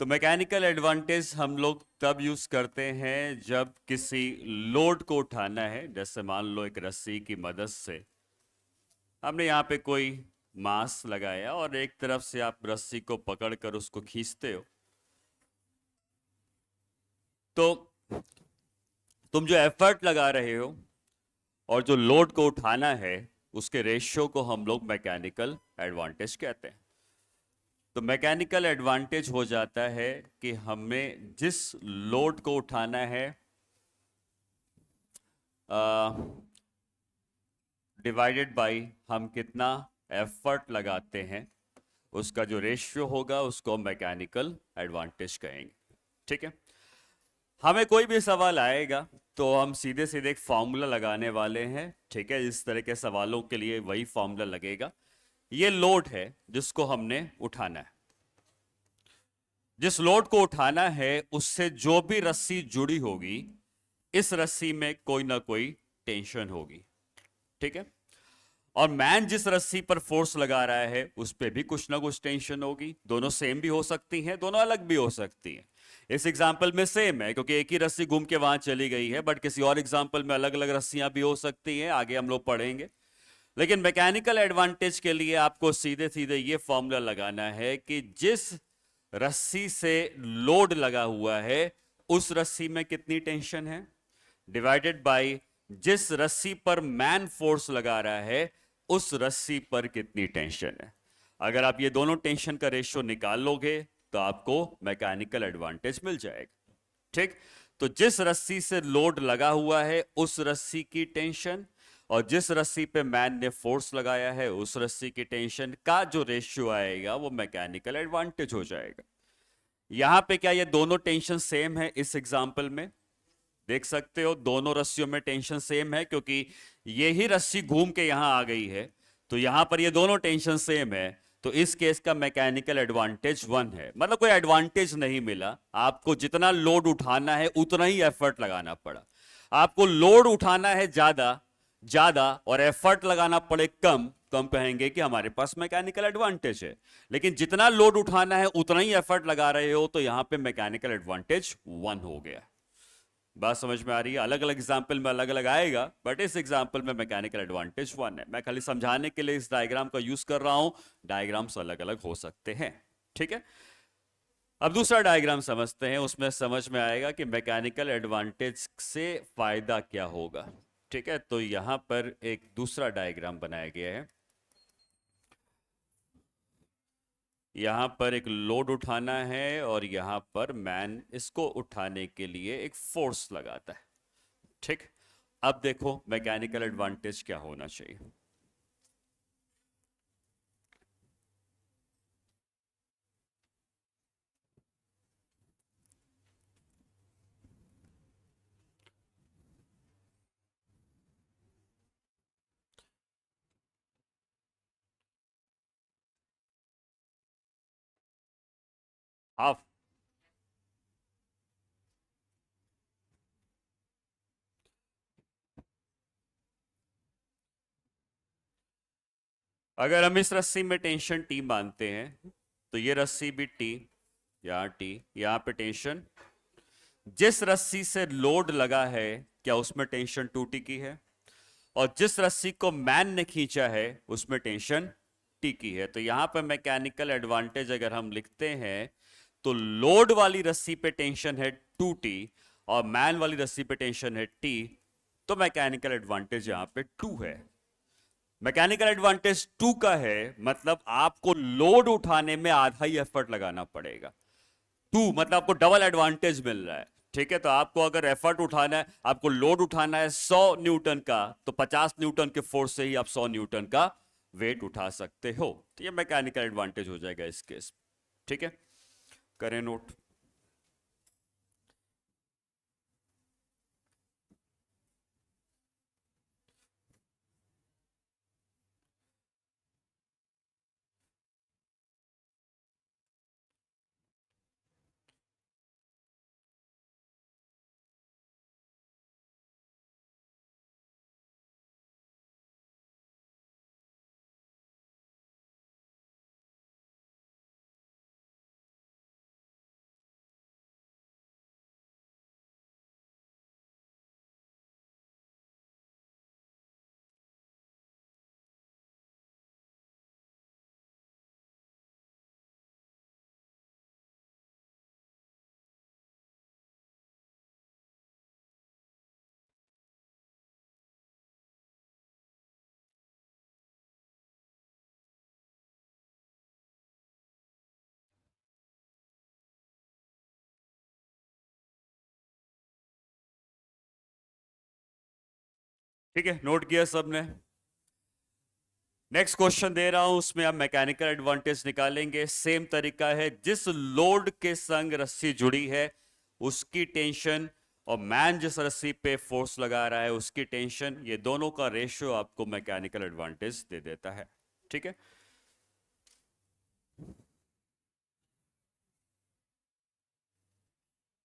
तो mechanical advantage हम लोग तब यूज करते हैं जब किसी लोड को उठाना है। जैसे मान लो एक रस्सी की मदद से हमने यहाँ पे कोई मास लगाया और एक तरफ से आप रस्सी को पकड़कर उसको खींचते हो, तो तुम जो एफर्ट लगा रहे हो और जो लोड को उठाना है, उसके रेशियो को हम लोग मैकेनिकल एडवांटेज कहते हैं। तो मैकेनिकल एडवांटेज हो जाता है कि हमें जिस लोड को उठाना है, डिवाइडेड बाय हम कितना एफर्ट लगाते हैं, उसका जो रेशियो होगा उसको मैकेनिकल एडवांटेज कहेंगे। ठीक है। हमें कोई भी सवाल आएगा तो हम सीधे सीधे एक फॉर्मूला लगाने वाले हैं। ठीक है, इस तरह के सवालों के लिए वही फॉर्मूला लगेगा। ये लोड है जिसको हमने उठाना है। जिस लोड को उठाना है उससे जो भी रस्सी जुड़ी होगी, इस रस्सी में कोई ना कोई टेंशन होगी। ठीक है। और मैन जिस रस्सी पर फोर्स लगा रहा है उस पर भी कुछ ना कुछ टेंशन होगी। दोनों सेम भी हो सकती हैं, दोनों अलग भी हो सकती हैं। इस एग्जाम्पल में सेम है क्योंकि एक ही रस्सी घूम के वहां चली गई है, बट किसी और एग्जाम्पल में अलग अलग रस्सियां भी हो सकती हैं, आगे हम लोग पढ़ेंगे। लेकिन मैकेनिकल एडवांटेज के लिए आपको सीधे सीधे ये फॉर्मूला लगाना है कि जिस रस्सी से लोड लगा हुआ है उस रस्सी में कितनी टेंशन है, डिवाइडेड बाय जिस रस्सी पर मैन फोर्स लगा रहा है उस रस्सी पर कितनी टेंशन है। अगर आप ये दोनों टेंशन का रेशियो निकाल लोगे तो आपको मैकेनिकल एडवांटेज मिल जाएगा। ठीक। तो जिस रस्सी से लोड लगा हुआ है उस रस्सी की टेंशन और जिस रस्सी पे मैन ने फोर्स लगाया है उस रस्सी की टेंशन का जो रेशियो आएगा वो मैकेनिकल एडवांटेज हो जाएगा। यहां पे क्या ये दोनों टेंशन सेम है? इस एग्जांपल में देख सकते हो दोनों रस्सियों में टेंशन सेम है क्योंकि ये ही रस्सी घूम के यहां आ गई है, तो यहां पर ये दोनों टेंशन सेम है। तो इस केस का मैकेनिकल एडवांटेज 1 है। मतलब कोई एडवांटेज नहीं मिला, आपको जितना लोड उठाना है उतना ही एफर्ट लगाना पड़ा। आपको लोड उठाना है ज्यादा ज्यादा और एफर्ट लगाना पड़े कम, तो हम कहेंगे कि हमारे पास मैकेनिकल एडवांटेज है। लेकिन जितना लोड उठाना है उतना ही एफर्ट लगा रहे हो तो यहां पे मैकेनिकल एडवांटेज 1 हो गया। बात समझ में आ रही है? अलग अलग एग्जाम्पल में अलग अलग आएगा, बट इस एग्जाम्पल में मैकेनिकल एडवांटेज 1 है। मैं खाली समझाने के लिए इस डायग्राम का यूज कर रहा हूं, डायग्राम्स अलग अलग हो सकते हैं। ठीक है। अब दूसरा डायग्राम समझते हैं, उसमें समझ में आएगा कि मैकेनिकल एडवांटेज से फायदा क्या होगा। ठीक है, तो यहां पर एक दूसरा डायग्राम बनाया गया है। यहां पर एक लोड उठाना है और यहां पर मैन इसको उठाने के लिए एक फोर्स लगाता है। ठीक। अब देखो मैकेनिकल एडवांटेज क्या होना चाहिए। हाफ। अगर हम इस रस्सी में टेंशन टी मानते हैं तो ये रस्सी भी टी, यहाँ टी, यहाँ पे टेंशन। जिस रस्सी से लोड लगा है क्या उसमें टेंशन 2T की है? और जिस रस्सी को मैन ने खींचा है उसमें टेंशन टी की है। तो यहां पर मैकेनिकल एडवांटेज अगर हम लिखते हैं तो लोड वाली रस्सी पे टेंशन है 2T और मैन वाली रस्सी पे टेंशन है टी, तो मैकेनिकल एडवांटेज यहां पे 2 है। मैकेनिकल एडवांटेज 2 का है मतलब आपको लोड उठाने में आधा ही एफर्ट लगाना पड़ेगा। 2 मतलब आपको डबल एडवांटेज मिल रहा है। ठीक है, तो आपको अगर एफर्ट उठाना है, आपको लोड उठाना है 100 न्यूटन का, तो 50 न्यूटन के फोर्स से ही आप 100 न्यूटन का वेट उठा सकते हो। तो ये मैकेनिकल एडवांटेज हो जाएगा इस केस। ठीक है, करें नोट। ठीक है, नोट किया सबने? नेक्स्ट क्वेश्चन दे रहा हूं, उसमें आप मैकेनिकल एडवांटेज निकालेंगे। सेम तरीका है, जिस लोड के संग रस्सी जुड़ी है उसकी टेंशन और मैन जिस रस्सी पे फोर्स लगा रहा है उसकी टेंशन, ये दोनों का रेशियो आपको मैकेनिकल एडवांटेज दे देता है। ठीक है,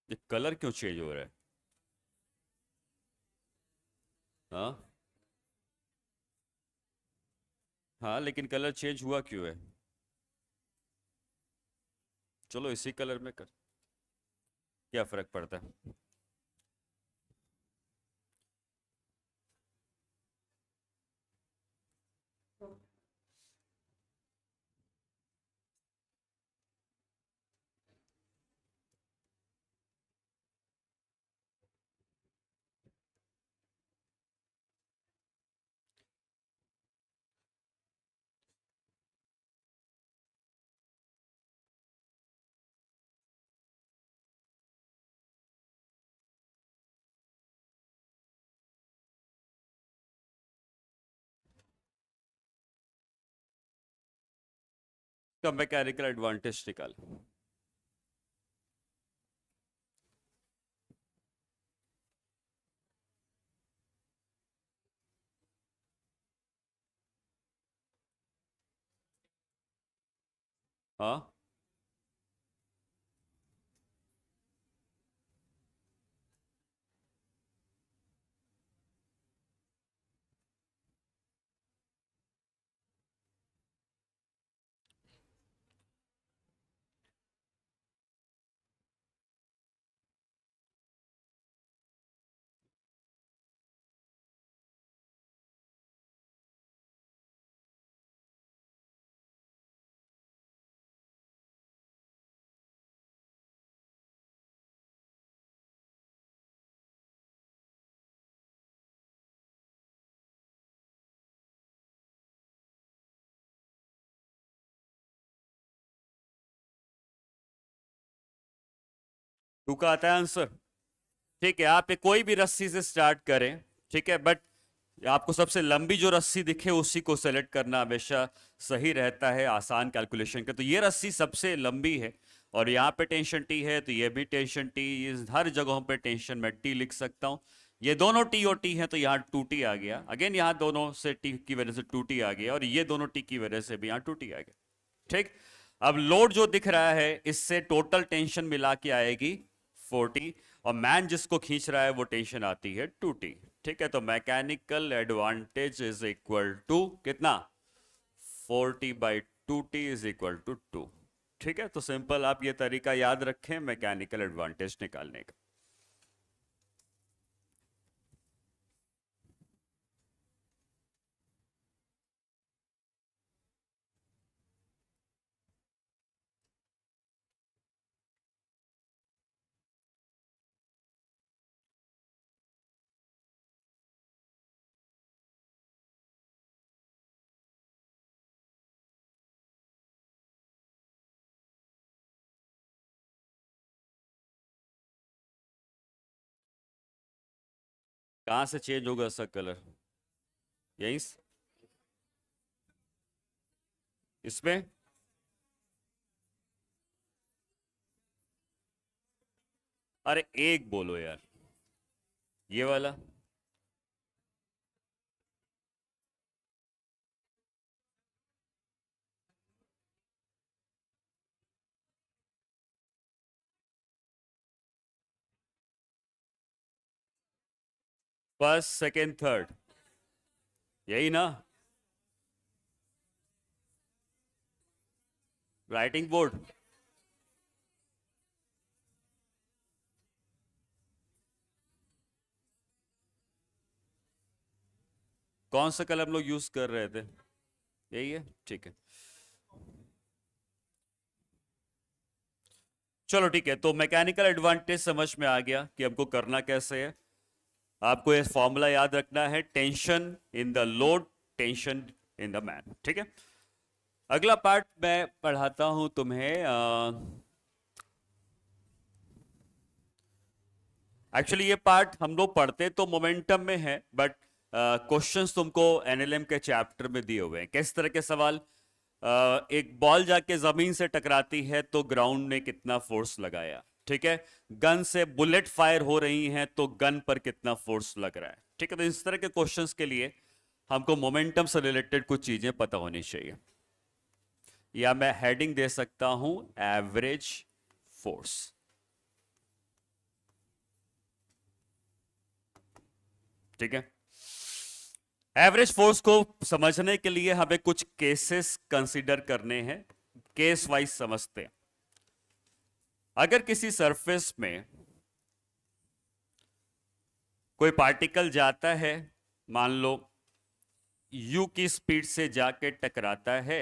ये कलर क्यों चेंज हो रहा है? हाँ हाँ, लेकिन कलर चेंज हुआ क्यों है? चलो इसी कलर में कर, क्या फर्क पड़ता है? तो मैकेनिकल एडवांटेज निकाल। हाँ, टू का आता है आंसर। ठीक है, आप एक कोई भी रस्सी से स्टार्ट करें, ठीक है, बट आपको सबसे लंबी जो रस्सी दिखे उसी को सेलेक्ट करना हमेशा सही रहता है आसान कैलकुलेशन के। तो ये रस्सी सबसे लंबी है और यहाँ पे टेंशन टी है, तो ये भी टेंशन टी, हर जगहों पे टेंशन मैं टी लिख सकता हूँ। ये दोनों टी और टी है तो यहाँ टू टी आ गया। अगेन यहाँ दोनों से टी की वजह से टू टी आ गया और ये दोनों टी की वजह से भी यहाँ टू टी आ गया। ठीक, अब लोड जो दिख रहा है इससे टोटल टेंशन मिला के आएगी 40 और मैन जिसको खींच रहा है वो टेंशन आती है 2T। ठीक है, तो mechanical advantage is equal to कितना? 40/2T is equal to 2। ठीक है, तो सिंपल आप ये तरीका याद रखें मैकेनिकल एडवांटेज निकालने का। कहां से चेंज होगा इसका कलर? यहीं इसमें? अरे एक बोलो यार, ये वाला। फर्स्ट सेकंड थर्ड, यही ना? Writing board. कौन सा कलर हम लोग यूज कर रहे थे? यही है, ठीक है। चलो ठीक है, तो मैकेनिकल एडवांटेज समझ में आ गया कि हमको करना कैसे है। आपको ये फॉर्मूला याद रखना है, tension in the load, tension in the man. ठीक है, अगला पार्ट मैं पढ़ाता हूं तुम्हें। एक्चुअली ये पार्ट हम लोग पढ़ते तो मोमेंटम में है, बट क्वेश्चंस तुमको एनएलएम के चैप्टर में दिए हुए हैं। किस तरह के सवाल? एक बॉल जाके जमीन से टकराती है तो ग्राउंड ने कितना फोर्स लगाया, ठीक है। गन से बुलेट फायर हो रही हैं तो गन पर कितना फोर्स लग रहा है, ठीक है। तो इस तरह के क्वेश्चंस के लिए हमको मोमेंटम से रिलेटेड कुछ चीजें पता होनी चाहिए। या मैं हेडिंग दे सकता हूं एवरेज फोर्स, ठीक है। एवरेज फोर्स को समझने के लिए हमें कुछ केसेस कंसीडर करने हैं, केस वाइज समझते हैं। अगर किसी सरफेस में कोई पार्टिकल जाता है, मान लो u की स्पीड से जाके टकराता है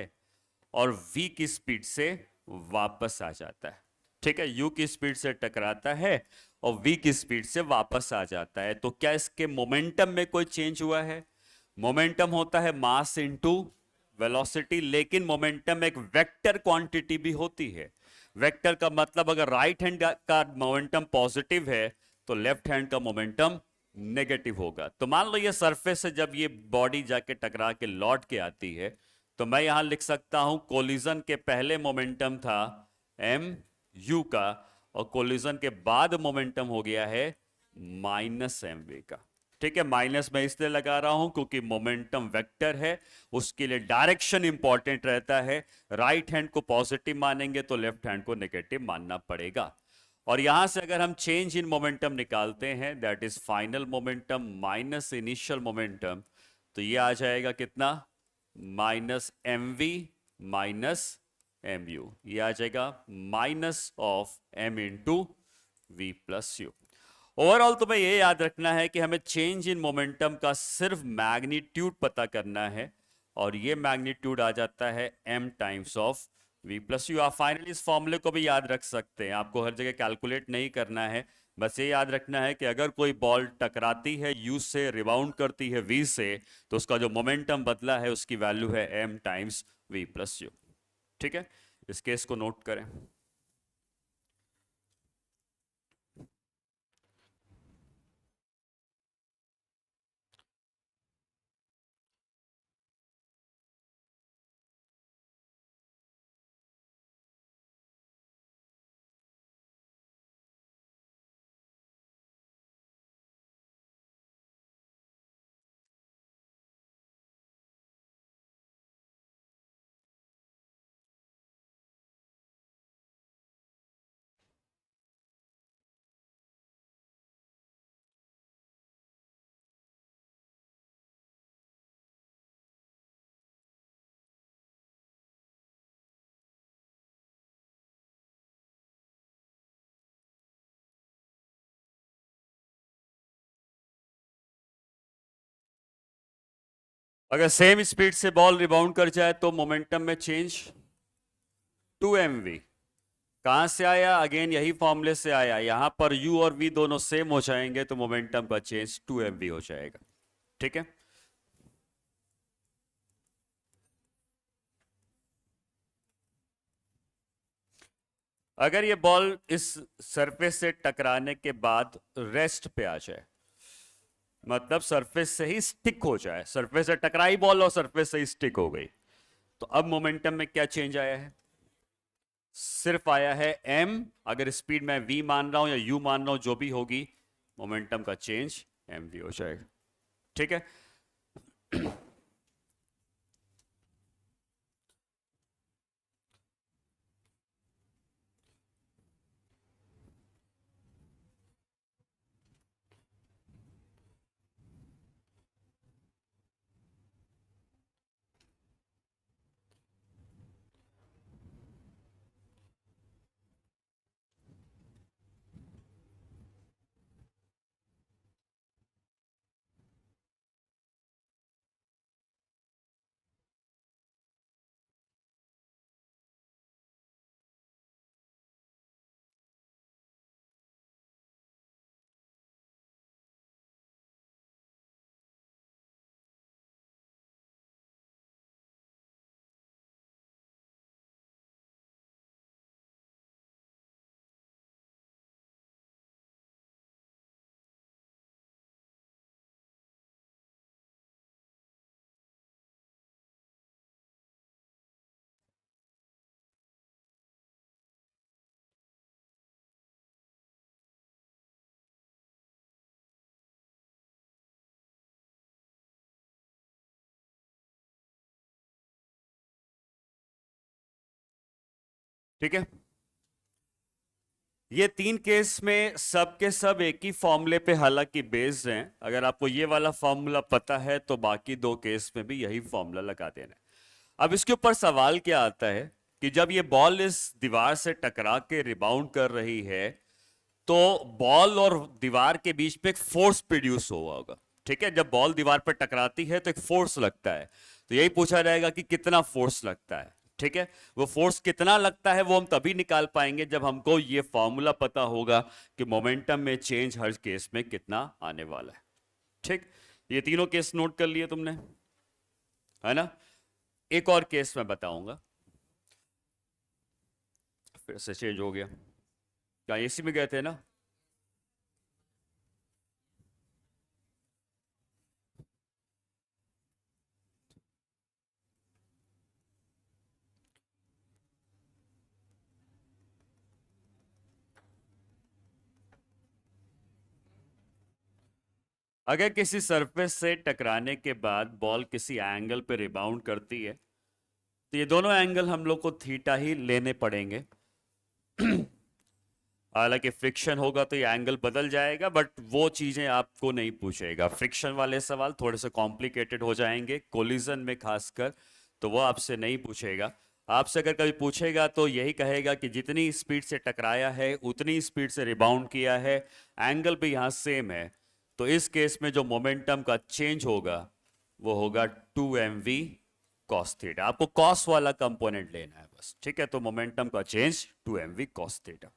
और v की स्पीड से वापस आ जाता है, ठीक है। u की स्पीड से टकराता है और v की स्पीड से वापस आ जाता है, तो क्या इसके मोमेंटम में कोई चेंज हुआ है? मोमेंटम होता है मास इनटू वेलोसिटी, लेकिन मोमेंटम एक वेक्टर क्वांटिटी भी होती है। वेक्टर का मतलब अगर राइट हैंड का मोमेंटम पॉजिटिव है तो लेफ्ट हैंड का मोमेंटम नेगेटिव होगा। तो मान लो ये सरफेस से जब ये बॉडी जाके टकरा के लौट के आती है तो मैं यहां लिख सकता हूं कोलिजन के पहले मोमेंटम था एम यू का और कोलिजन के बाद मोमेंटम हो गया है माइनस एम वी का, ठीक है। माइनस मैं इसलिए लगा रहा हूं क्योंकि मोमेंटम वेक्टर है, उसके लिए डायरेक्शन इंपॉर्टेंट रहता है। राइट हैंड को पॉजिटिव मानेंगे तो लेफ्ट हैंड को नेगेटिव मानना पड़ेगा। और यहां से अगर हम चेंज इन मोमेंटम निकालते हैं, that is final momentum minus initial momentum, तो ये आ जाएगा कितना? Minus M V minus M U, ये आ जाएगा minus of M into V plus U. Overall तुम्हें ये याद रखना है कि हमें चेंज इन मोमेंटम का सिर्फ मैग्नीट्यूड पता करना है और ये मैग्नीट्यूड आ जाता है m times of v plus you. आप फाइनली इस फॉर्मूले को भी याद रख सकते हैं, आपको हर जगह कैलकुलेट नहीं करना है। बस ये याद रखना है कि अगर कोई बॉल टकराती है u से, रिबाउंड करती है v से, तो उसका जो मोमेंटम बदला है उसकी वैल्यू है m times v plus you, ठीक है। इस केस को नोट करें। अगर सेम स्पीड से बॉल रिबाउंड कर जाए तो मोमेंटम में चेंज 2mv। कहां से आया? अगेन यही फॉर्मूले से आया। यहां पर u और v दोनों सेम हो जाएंगे तो मोमेंटम का चेंज 2mv हो जाएगा, ठीक है। अगर ये बॉल इस सरफेस से टकराने के बाद रेस्ट पे आ जाए, मतलब सरफेस से ही स्टिक हो जाए, सरफेस से टकराई बॉल और सरफेस से ही स्टिक हो गई, तो अब मोमेंटम में क्या चेंज आया है? सिर्फ आया है m। अगर स्पीड मैं v मान रहा हूं या u मान रहा हूं, जो भी होगी, मोमेंटम का चेंज mv हो जाएगा, ठीक है। ठीक है। ये तीन केस में सब के सब एक ही फॉर्मूले पे हालांकि बेस्ड हैं। अगर आपको ये वाला फॉर्मूला पता है तो बाकी दो केस में भी यही फॉर्मूला लगा देना है। अब इसके ऊपर सवाल क्या आता है कि जब ये बॉल इस दीवार से टकरा के रिबाउंड कर रही है तो बॉल और दीवार के बीच में एक फोर्स प्रोड्यूस हुआ होगा। ठीक है, जब बॉल दीवार पर टकराती है तो एक फोर्स लगता है। तो यही पूछा जाएगा कि कितना फोर्स लगता है। ठीक है, वो फोर्स कितना लगता है वो हम तभी निकाल पाएंगे जब हमको ये फॉर्मूला पता होगा कि मोमेंटम में चेंज हर केस में कितना आने वाला है। ठीक, ये तीनों केस नोट कर लिए तुमने, है ना। एक और केस मैं बताऊंगा, फिर से चेंज हो गया। क्या एसी में गए थे ना? अगर किसी सरफेस से टकराने के बाद बॉल किसी एंगल पे रिबाउंड करती है तो ये दोनों एंगल हम लोग को थीटा ही लेने पड़ेंगे। हालांकि फ्रिक्शन होगा तो ये एंगल बदल जाएगा, बट वो चीजें आपको नहीं पूछेगा। फ्रिक्शन वाले सवाल थोड़े से कॉम्प्लिकेटेड हो जाएंगे कोलिजन में खासकर, तो वो आपसे नहीं पूछेगा। आपसे अगर कभी पूछेगा तो यही कहेगा कि जितनी स्पीड से टकराया है उतनी स्पीड से रिबाउंड किया है, एंगल भी यहाँ सेम है। तो इस केस में जो मोमेंटम का चेंज होगा वो होगा 2mv cos थीटा। आपको कॉस वाला कंपोनेंट लेना है बस। ठीक है, तो मोमेंटम का चेंज 2mv cos थीटा।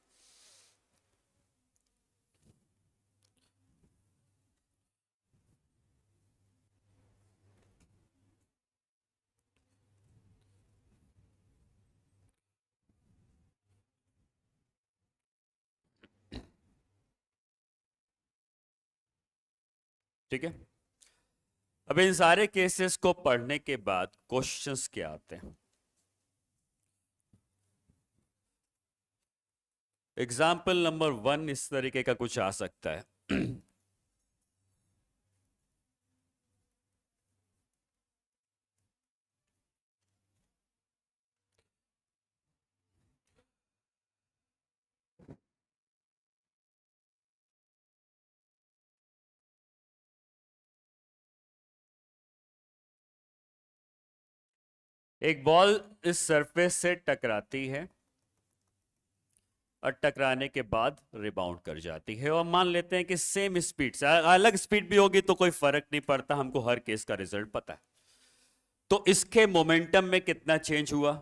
ठीक है, अब इन सारे केसेस को पढ़ने के बाद क्वेश्चंस क्या आते हैं। एग्जाम्पल नंबर 1 इस तरीके का कुछ आ सकता है। एक बॉल इस सरफेस से टकराती है और टकराने के बाद रिबाउंड कर जाती है, और मान लेते हैं कि सेम स्पीड से, अलग स्पीड भी होगी तो कोई फर्क नहीं पड़ता, हमको हर केस का रिजल्ट पता है। तो इसके मोमेंटम में कितना चेंज हुआ?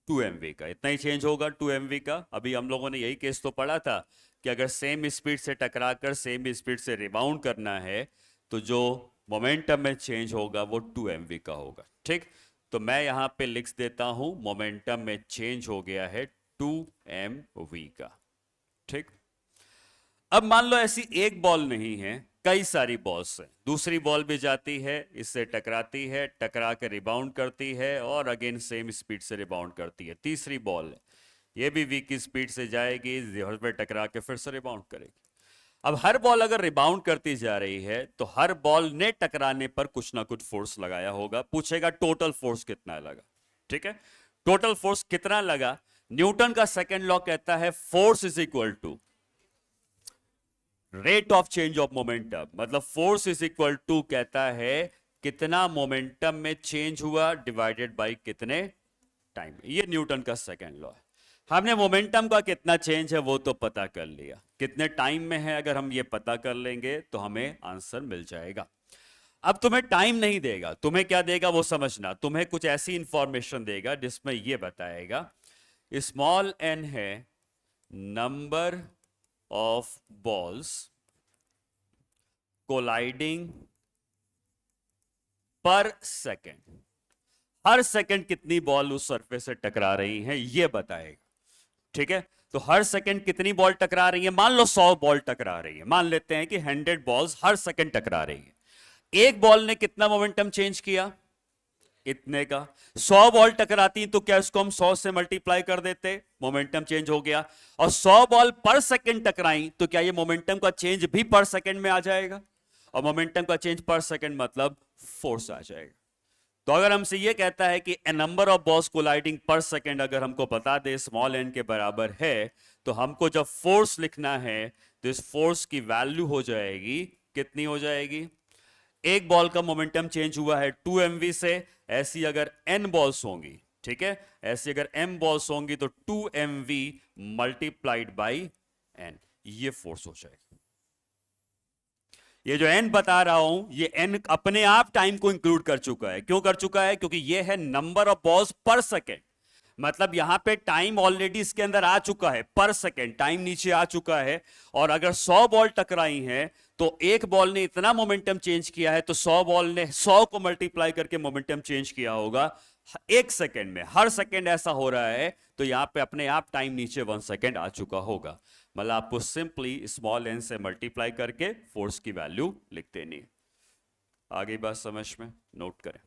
2mv का, इतना ही चेंज होगा 2mv का। अभी हम लोगों ने यही केस तो पढ़ा था कि अगर सेम स्पीड से टकराकर सेम स्पीड से रिबाउंड करना है तो जो मोमेंटम में चेंज होगा वो 2mv का होगा। ठीक, तो मैं यहां पे लिख देता हूं मोमेंटम में चेंज हो गया है 2mv का। ठीक, अब मान लो ऐसी एक बॉल नहीं है, कई सारी बॉल्स हैं। दूसरी बॉल भी जाती है, इससे टकराती है, टकरा के रिबाउंड करती है और अगेन सेम स्पीड से रिबाउंड करती है। तीसरी बॉल है, ये भी वी की स्पीड से जाएगी, जोर पे टकरा के फिर से रिबाउंड करेगी। अब हर बॉल अगर रिबाउंड करती जा रही है तो हर बॉल ने टकराने पर कुछ ना कुछ फोर्स लगाया होगा। पूछेगा टोटल फोर्स कितना लगा। ठीक है, टोटल फोर्स कितना लगा? न्यूटन का सेकंड लॉ कहता है force is equal to rate of change of momentum, मतलब फोर्स इज इक्वल टू कहता है कितना मोमेंटम में चेंज हुआ डिवाइडेड बाय कितने टाइम। ये न्यूटन का सेकंड लॉ है। हमने मोमेंटम का कितना चेंज है वो तो पता कर लिया, कितने टाइम में है अगर हम ये पता कर लेंगे तो हमें आंसर मिल जाएगा। अब तुम्हें टाइम नहीं देगा, तुम्हें क्या देगा वो समझना। तुम्हें कुछ ऐसी इंफॉर्मेशन देगा जिसमें ये बताएगा स्मॉल n है नंबर of balls colliding पर सेकेंड। हर सेकेंड कितनी बॉल उस सरफेस से टकरा रही हैं ये बताएगा। ठीक है, तो हर सेकेंड कितनी बॉल टकरा रही है? मान लो 100 बॉल टकरा रही है, मान लेते हैं कि 100 बॉल्स हर सेकेंड टकरा रही है। एक बॉल ने कितना मोमेंटम चेंज किया? इतने का। 100 बॉल टकराती तो क्या इसको हम 100 से मल्टीप्लाई कर देते, मोमेंटम चेंज हो गया। और 100 बॉल पर सेकंड टकराई तो क्या ये मोमेंटम का चेंज भी पर सेकंड में आ जाएगा? और मोमेंटम का चेंज पर सेकंड मतलब फोर्स आ जाएगा। तो अगर हमसे ये कहता है कि ए नंबर ऑफ बॉल्स कोलाइडिंग पर सेकेंड अगर हमको बता दे स्मॉल एन के बराबर है, तो हमको जब फोर्स लिखना है तो इस फोर्स की वैल्यू हो जाएगी, कितनी हो जाएगी? एक बॉल का मोमेंटम चेंज हुआ है 2 mv से, ऐसी अगर n बॉल्स होंगी, ठीक है, ऐसी अगर m बॉल्स होंगी तो 2 mv मल्टीप्लाइड बाई n, ये फोर्स हो जाएगी। ये जो n बता रहा हूं, ये n अपने आप टाइम को इंक्लूड कर चुका है। क्यों कर चुका है? क्योंकि ये है number of balls per second, मतलब यहां पे टाइम ऑलरेडी इसके अंदर आ चुका है, पर सेकेंड टाइम नीचे आ चुका है। और अगर 100 बॉल टकराई हैं तो एक बॉल ने इतना मोमेंटम चेंज किया है, तो 100 बॉल ने 100 को मल्टीप्लाई करके मोमेंटम चेंज किया होगा 1 सेकेंड में। हर सेकेंड ऐसा हो रहा है, तो यहां पे अपने आप टाइम नीचे 1 सेकेंड आ चुका होगा। मतलब आपको सिंपली स्मॉल एन से मल्टीप्लाई करके फोर्स की वैल्यू लिख देनी है। आगे बात समझ में? नोट करें।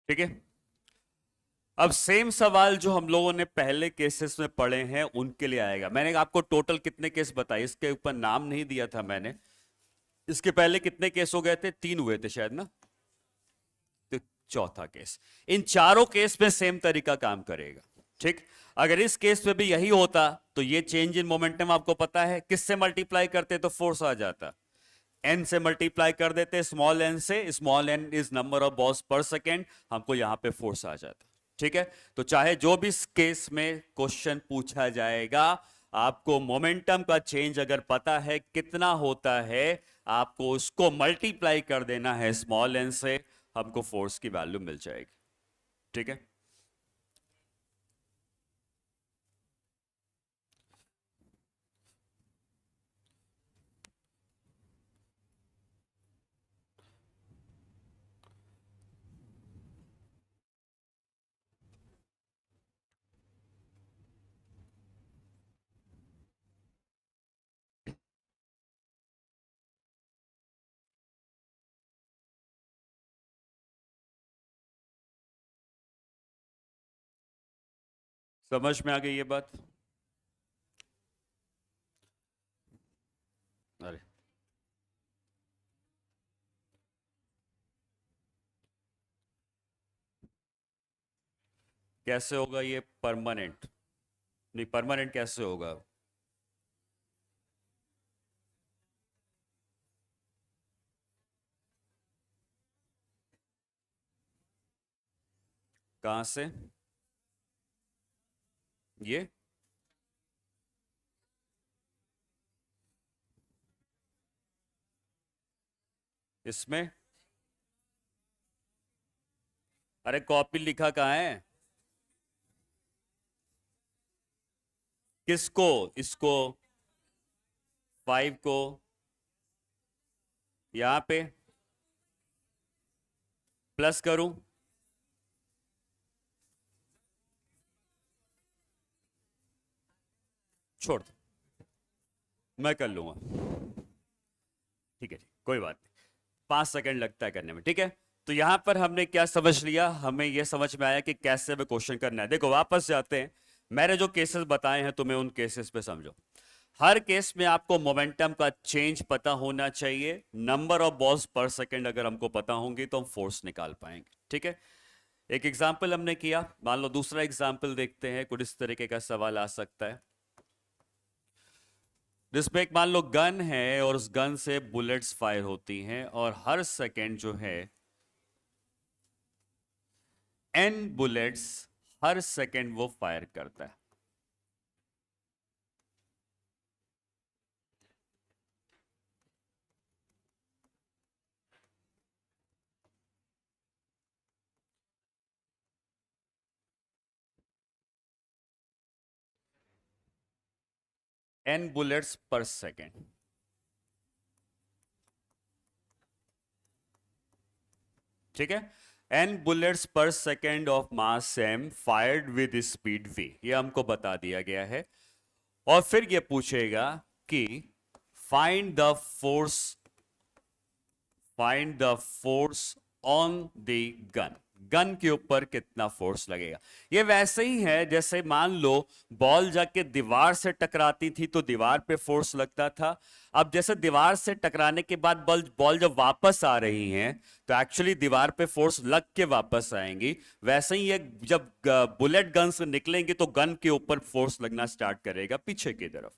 ठीक है, अब सेम सवाल जो हम लोगों ने पहले केसेस में पढ़े हैं उनके लिए आएगा। मैंने आपको टोटल कितने केस बताए, इसके ऊपर नाम नहीं दिया था मैंने। इसके पहले कितने केस हो गए थे? 3 हुए थे शायद ना, तो चौथा केस। इन चारों केस में सेम तरीका काम करेगा। ठीक, अगर इस केस में भी यही होता तो ये चेंज इन मोमेंटम आपको पता है, किससे मल्टीप्लाई करते तो फोर्स आ जाता? एन से मल्टीप्लाई कर देते, स्मॉल एन से। Small N is number of balls per second, हमको यहां पे फोर्स आ जाता। ठीक है, तो चाहे जो भी इस केस में क्वेश्चन पूछा जाएगा, आपको मोमेंटम का चेंज अगर पता है कितना होता है, आपको उसको मल्टीप्लाई कर देना है स्मॉल एन से, हमको फोर्स की वैल्यू मिल जाएगी। ठीक है, समझ में आ गई ये बात? अरे, कैसे होगा ये परमानेंट? नहीं, परमानेंट कैसे होगा? कहां से? ये इसमें? अरे कॉपी लिखा कहाँ है? किसको? इसको? 5 को? यहां पे प्लस करूं? छोड़ दो, मैं कर लूंगा। ठीक है, ठीक, कोई बात नहीं। 5 सेकंड लगता है करने में, ठीक है। तो यहां पर हमने क्या समझ लिया? हमें यह समझ में आया कि कैसे हमें क्वेश्चन करना है। देखो वापस जाते हैं, मैंने जो केसेस बताए हैं तुम्हें उन केसेस पे समझो। हर केस में आपको मोमेंटम का चेंज पता होना चाहिए। नंबर ऑफ बॉल्स पर सेकंड अगर हमको पता होंगे तो हम फोर्स निकाल पाएंगे। ठीक है, एक एग्जाम्पल हमने किया, मान लो दूसरा एग्जाम्पल देखते हैं। कुछ इस तरीके का सवाल आ सकता है, जिसमें एक मान लो गन है और उस गन से बुलेट्स फायर होती हैं और हर सेकंड जो है n बुलेट्स हर सेकंड वो फायर करता है। n बुलेट्स पर सेकेंड। ठीक है, n बुलेट्स पर second of mass m fired with speed v, ये हमको बता दिया गया है। और फिर ये पूछेगा कि find the force, find the force on the gun, gun के ऊपर कितना फोर्स लगेगा। ये वैसे ही है जैसे मान लो बॉल जाके दीवार से टकराती थी तो दीवार पे फोर्स लगता था। अब जैसे दीवार से टकराने के बाद बॉल बॉल जब वापस आ रही हैं तो एक्चुअली दीवार पे फोर्स लग के वापस आएंगी। वैसे ही ये जब बुलेट गन से निकलेंगे तो गन के ऊपर फोर्स लगना स्टार्ट करेगा पीछे की तरफ।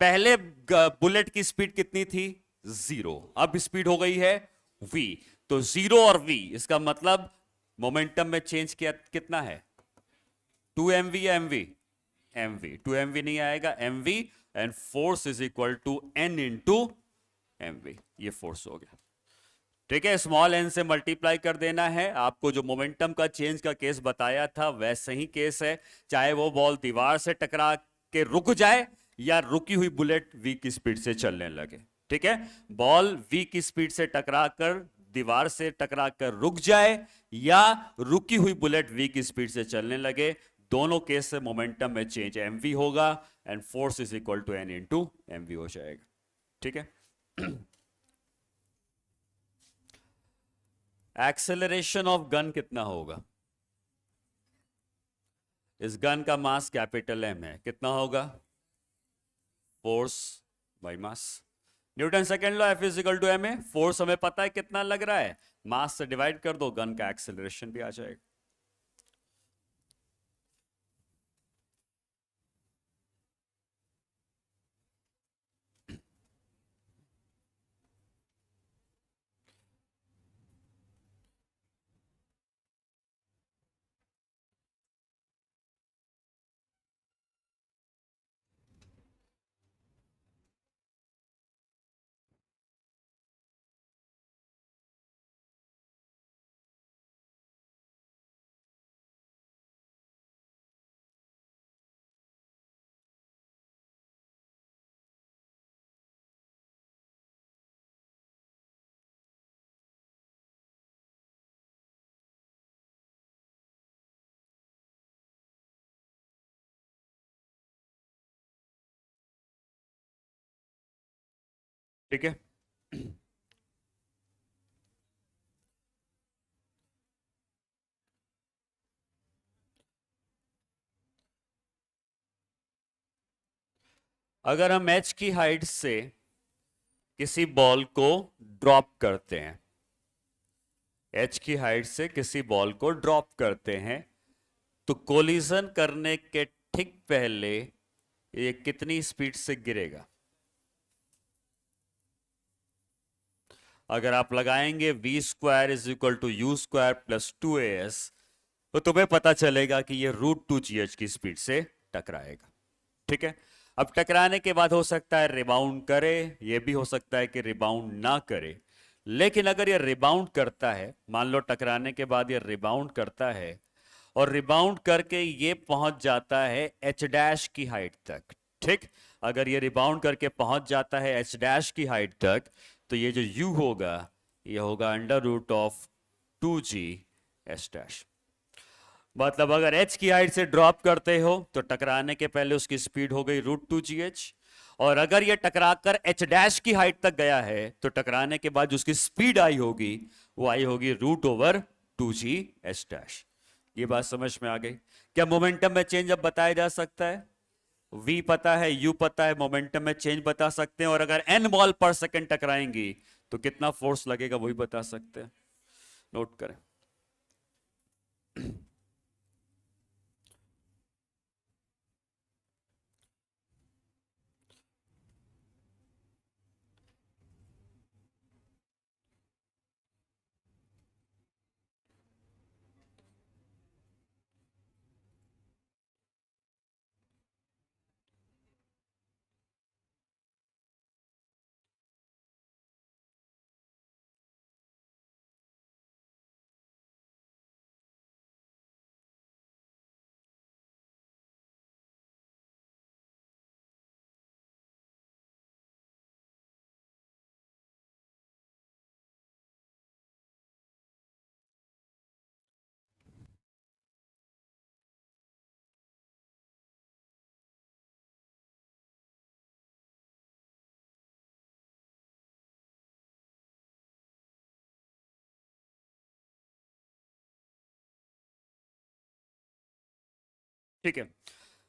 पहले बुलेट की स्पीड कितनी थी, 0, अब स्पीड हो गई है v। तो 0 और v, इसका मतलब मोमेंटम में चेंज किया कितना है, 2mv या mv, mv, 2mv नहीं आएगा, mv, and force is equal to n into mv, ये फोर्स हो गया। ठीक है, स्मॉल n से मल्टीप्लाई कर देना है। आपको जो मोमेंटम का चेंज का केस बताया था वैसे ही केस है, चाहे वो बॉल दीवार से टकरा के रुक जाए या रुकी हुई बुलेट v की स्पीड से चलने लगे। ठीक है, बॉल v की स्पीड से टकरा कर दीवार से टकरा कर रुक जाए या रुकी हुई बुलेट v की स्पीड से चलने लगे, दोनों केस से मोमेंटम में चेंज mv होगा and force is equal to n into mv हो जाएगा। ठीक है, एक्सेलरेशन ऑफ गन कितना होगा, इस गन का मास कैपिटल M है, कितना होगा, force by mass. Newton second law, F is equal to M A, force हमें पता है कितना लग रहा है, मास से डिवाइड कर दो, गन का एक्सेलरेशन भी आ जाएगा। ठीक है, अगर हम h की हाइट से किसी बॉल को ड्रॉप करते हैं, h की हाइट से किसी बॉल को ड्रॉप करते हैं, तो कोलिजन करने के ठीक पहले ये कितनी स्पीड से गिरेगा। अगर आप लगाएंगे v square is equal to U square plus 2as, तो तुम्हें पता चलेगा कि ये √2gh की स्पीड से टकराएगा। ठीक है, अब टकराने के बाद हो सकता है रिबाउंड करे, ये भी हो सकता है कि रिबाउंड ना करे। लेकिन अगर ये रिबाउंड करता है, मान लो टकराने के बाद ये रिबाउंड करता है और रिबाउंड करके ये पहुंच जाता है h डैश की हाइट तक। ठीक, अगर ये रिबाउंड करके पहुंच जाता है h डैश की हाइट तक, तो ये जो u होगा ये होगा √2g h डैश। मतलब अगर h की हाइट से ड्रॉप करते हो तो टकराने के पहले उसकी स्पीड हो गई √2gh, और अगर ये टकराकर h डैश की हाइट तक गया है तो टकराने के बाद जो उसकी स्पीड आई होगी वो आई होगी √2g h डैश। ये बात समझ में आ गई। क्या मोमेंटम में चेंज अब बताया जा सकता है, v पता है, u पता है, मोमेंटम में चेंज बता सकते हैं, और अगर n बॉल पर सेकंड टकराएंगी तो कितना फोर्स लगेगा वही बता सकते हैं। नोट करें। ठीक है।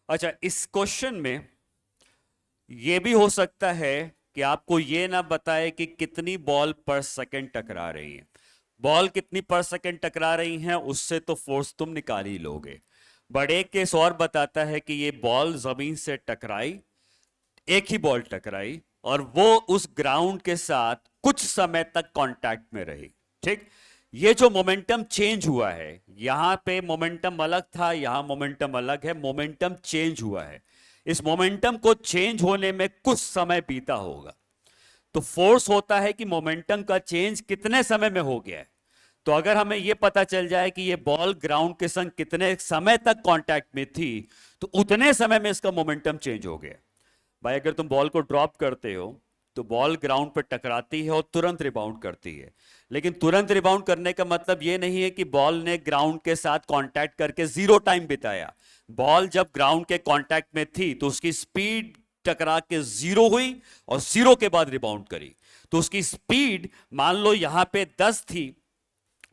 अच्छा, इस क्वेश्चन में ये भी हो सकता है कि आपको ये ना बताए कि कितनी बॉल पर सेकंड टकरा रही है। बॉल कितनी पर सेकंड टकरा रही हैं उससे तो फोर्स तुम निकाल ही लोगे। बट एक केस और बताता है कि ये बॉल जमीन से टकराई, एक ही बॉल टकराई और वो उस ग्राउंड के साथ कुछ समय तक कांटेक्ट में रही। ठीक, ये जो मोमेंटम चेंज हुआ है, यहां पे मोमेंटम अलग था, यहां मोमेंटम अलग है, मोमेंटम चेंज हुआ है। इस मोमेंटम को चेंज होने में कुछ समय बीता होगा। तो फोर्स होता है कि मोमेंटम का चेंज कितने समय में हो गया है। तो अगर हमें यह पता चल जाए कि ये बॉल ग्राउंड के संग कितने समय तक कांटेक्ट में थी, तो उतने समय में इसका मोमेंटम चेंज हो गया। भाई अगर तुम बॉल को ड्रॉप करते हो तो बॉल ग्राउंड पर टकराती है और तुरंत रिबाउंड करती है, लेकिन तुरंत रिबाउंड करने का मतलब यह नहीं है कि बॉल ने ग्राउंड के साथ कांटेक्ट करके जीरो टाइम बिताया। बॉल जब ग्राउंड के कांटेक्ट में थी तो उसकी स्पीड टकरा के जीरो हुई और जीरो के बाद रिबाउंड करी। तो उसकी स्पीड मान लो यहां पे 10 थी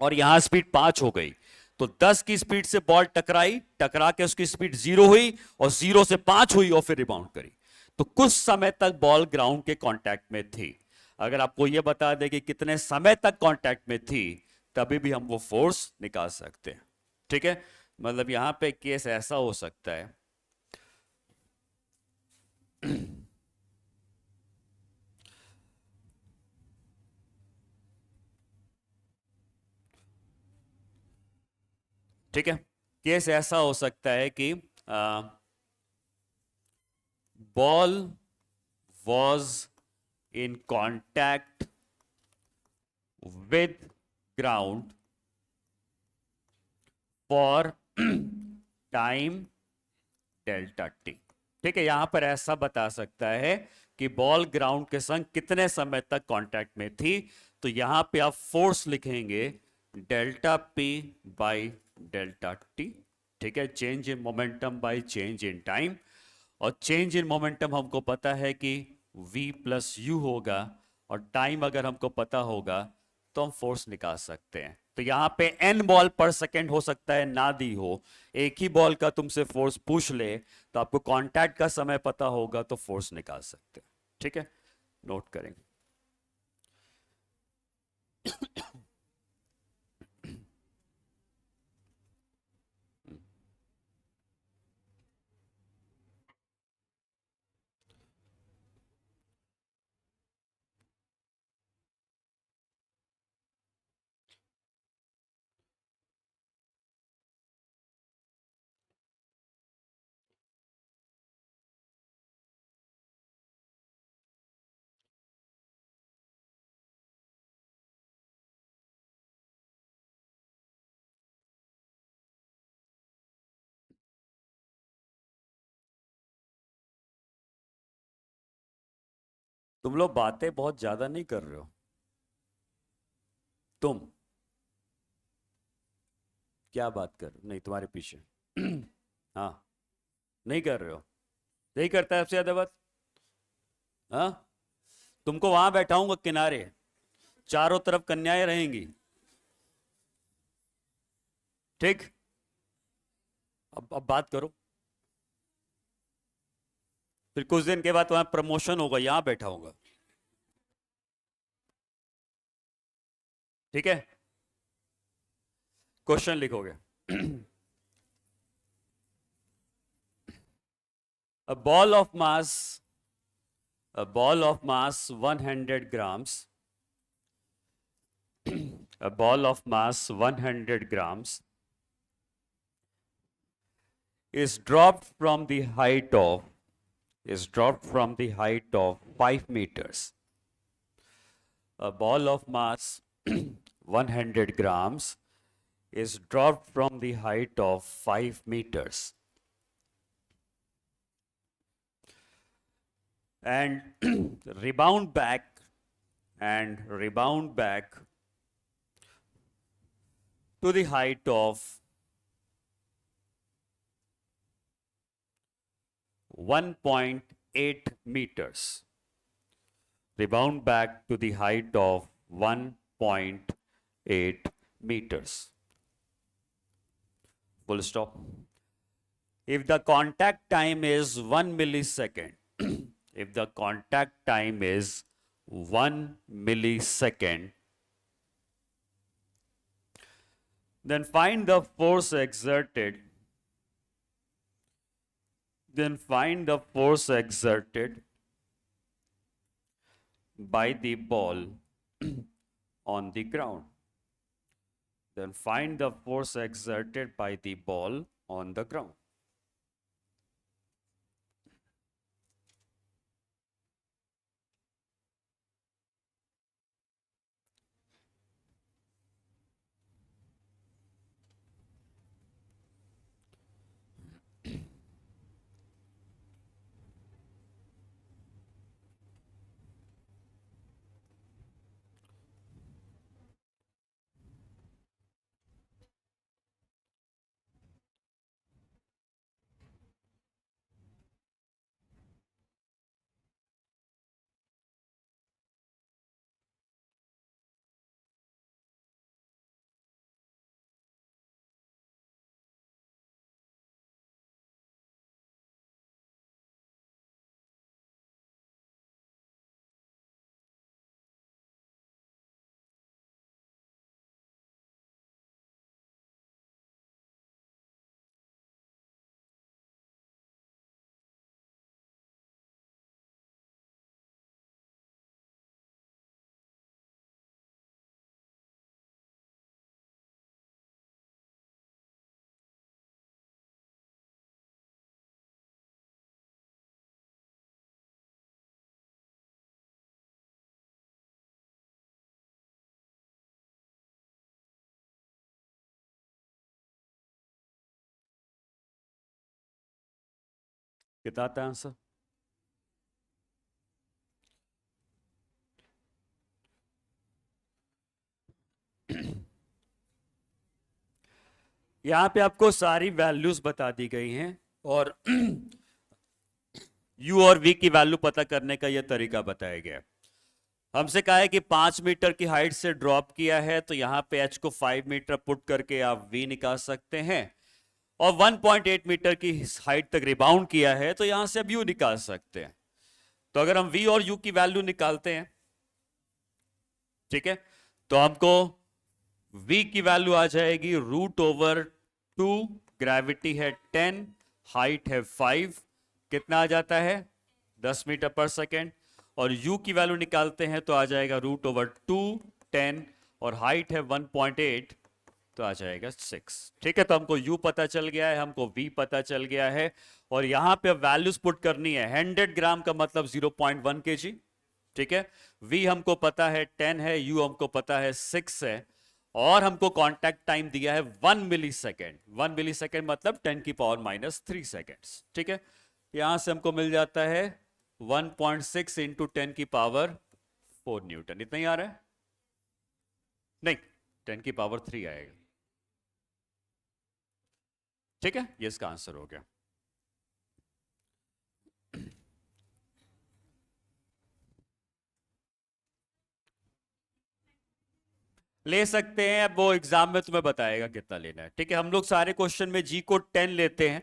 और यहां स्पीड 5 हो गई, तो 10 की स्पीड से बॉल टकराई, टकरा के उसकी स्पीड जीरो हुई और जीरो से 5 हुई और फिर रिबाउंड करी। तो कुछ समय तक बॉल ग्राउंड के कांटेक्ट में थी। अगर आपको यह बता दे कि कितने समय तक कांटेक्ट में थी, तभी भी हम वो फोर्स निकाल सकते हैं। ठीक है, मतलब यहां पे केस ऐसा हो सकता है ठीक है, केस ऐसा हो सकता है कि ball was in contact with ground for time delta T. ठीक है, यहां पर ऐसा बता सकता है कि बॉल ग्राउंड के संग कितने समय तक कांटेक्ट में थी। तो यहां पे आप फोर्स लिखेंगे delta P by delta T. ठीक है, change in momentum by change in time. और चेंज इन मोमेंटम हमको पता है कि v प्लस यू होगा, और टाइम अगर हमको पता होगा तो हम फोर्स निकाल सकते हैं। तो यहां पे n बॉल पर सेकंड हो सकता है ना दी हो, एक ही बॉल का तुमसे फोर्स पूछ ले तो आपको कांटेक्ट का समय पता होगा तो फोर्स निकाल सकते हैं। ठीक है, नोट करेंगे। तुम लोग बातें बहुत ज्यादा नहीं कर रहे हो। तुम क्या बात कर रहे हो? नहीं, तुम्हारे पीछे हाँ, नहीं कर रहे हो। यही करता है सबसे ज्यादा बात। हाँ, तुमको वहां बैठाऊंगा किनारे, चारों तरफ कन्याएं रहेंगी। ठीक, अब बात करो। फिर कुछ दिन के बाद तुम्हारा प्रमोशन होगा, यहां बैठा होगा। ठीक है, क्वेश्चन लिखोगे। a ball of mass a ball of mass 100 grams a ball of mass 100 grams is dropped from the height of 5 meters. A ball of mass 100 grams is dropped from the height of 5 meters and rebound back to the height of 1.8 meters. Rebound back to the height of 1.8 meters. Full stop. if the contact time is 1 millisecond, if the contact time is 1 millisecond, then find the force exerted, by the ball on the ground. Then find the force exerted by the ball on the ground. कितना आता है answer? यहां पे आपको सारी values बता दी गई हैं और u और v की वैल्यू पता करने का यह तरीका बताया गया है। हमसे कहा है कि 5 मीटर की हाइट से ड्रॉप किया है, तो यहां पे h को 5 मीटर पुट करके आप v निकाल सकते हैं, और 1.8 मीटर की हाइट तक रिबाउंड किया है, तो यहां से अब u निकाल सकते हैं। तो अगर हम v और u की वैल्यू निकालते हैं, ठीक है, तो हमको v की वैल्यू आ जाएगी √2, ग्रेविटी है 10, हाइट है 5, कितना आ जाता है 10 मीटर पर सेकेंड, और u की वैल्यू निकालते हैं तो आ जाएगा √2, 10, और हाइट है 1.8, तो आ जाएगा 6। ठीक है, तो हमको u पता चल गया है, हमको v पता चल गया है, और यहां पे वैल्यूज पुट करनी है। 100 ग्राम का मतलब 0.1 kg, ठीक है, v हमको पता है 10 है, u हमको पता है 6 है, और हमको कांटेक्ट टाइम दिया है 1 मिलीसेकेंड। 1 मिलीसेकेंड मतलब 10 की पावर -3 सेकेंड्स। ठीक है, यहां से हमको मिल जाता है 1.6 इंटू 10 की पावर 4 न्यूटन। इतना ही आ रहा है? नहीं, 10 की पावर 3 आएगा। ठीक है, ये इसका आंसर हो गया। ले सकते हैं, अब वो एग्जाम में तुम्हें बताएगा कितना लेना है। ठीक है, हम लोग सारे क्वेश्चन में जी को 10 लेते हैं।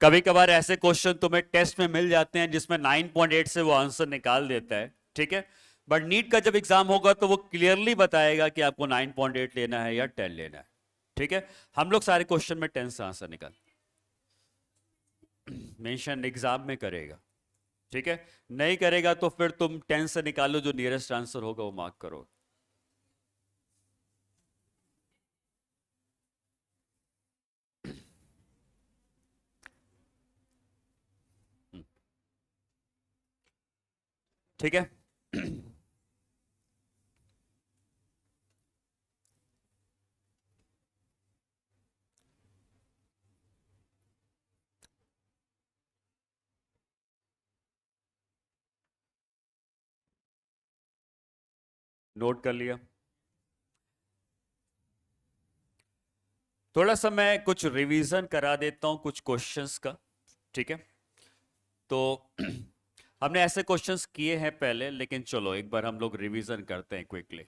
कभी कभार ऐसे क्वेश्चन तुम्हें टेस्ट में मिल जाते हैं जिसमें 9.8 से वो आंसर निकाल देता है। ठीक है, बट नीट का जब एग्जाम होगा तो वो क्लियरली बताएगा कि आपको 9.8 लेना है या 10 लेना है। ठीक है, हम लोग सारे क्वेश्चन में 10 से आंसर निकाल मेंशन एग्जाम में करेगा। ठीक है, नहीं करेगा तो फिर तुम 10 से निकालो, जो नियरेस्ट आंसर होगा वो मार्क करो। ठीक है, नोट कर लिया। थोड़ा सा मैं कुछ रिवीजन करा देता हूं कुछ क्वेश्चंस का। ठीक है, तो हमने ऐसे क्वेश्चंस किए हैं पहले, लेकिन चलो एक बार हम लोग रिवीजन करते हैं क्विकली।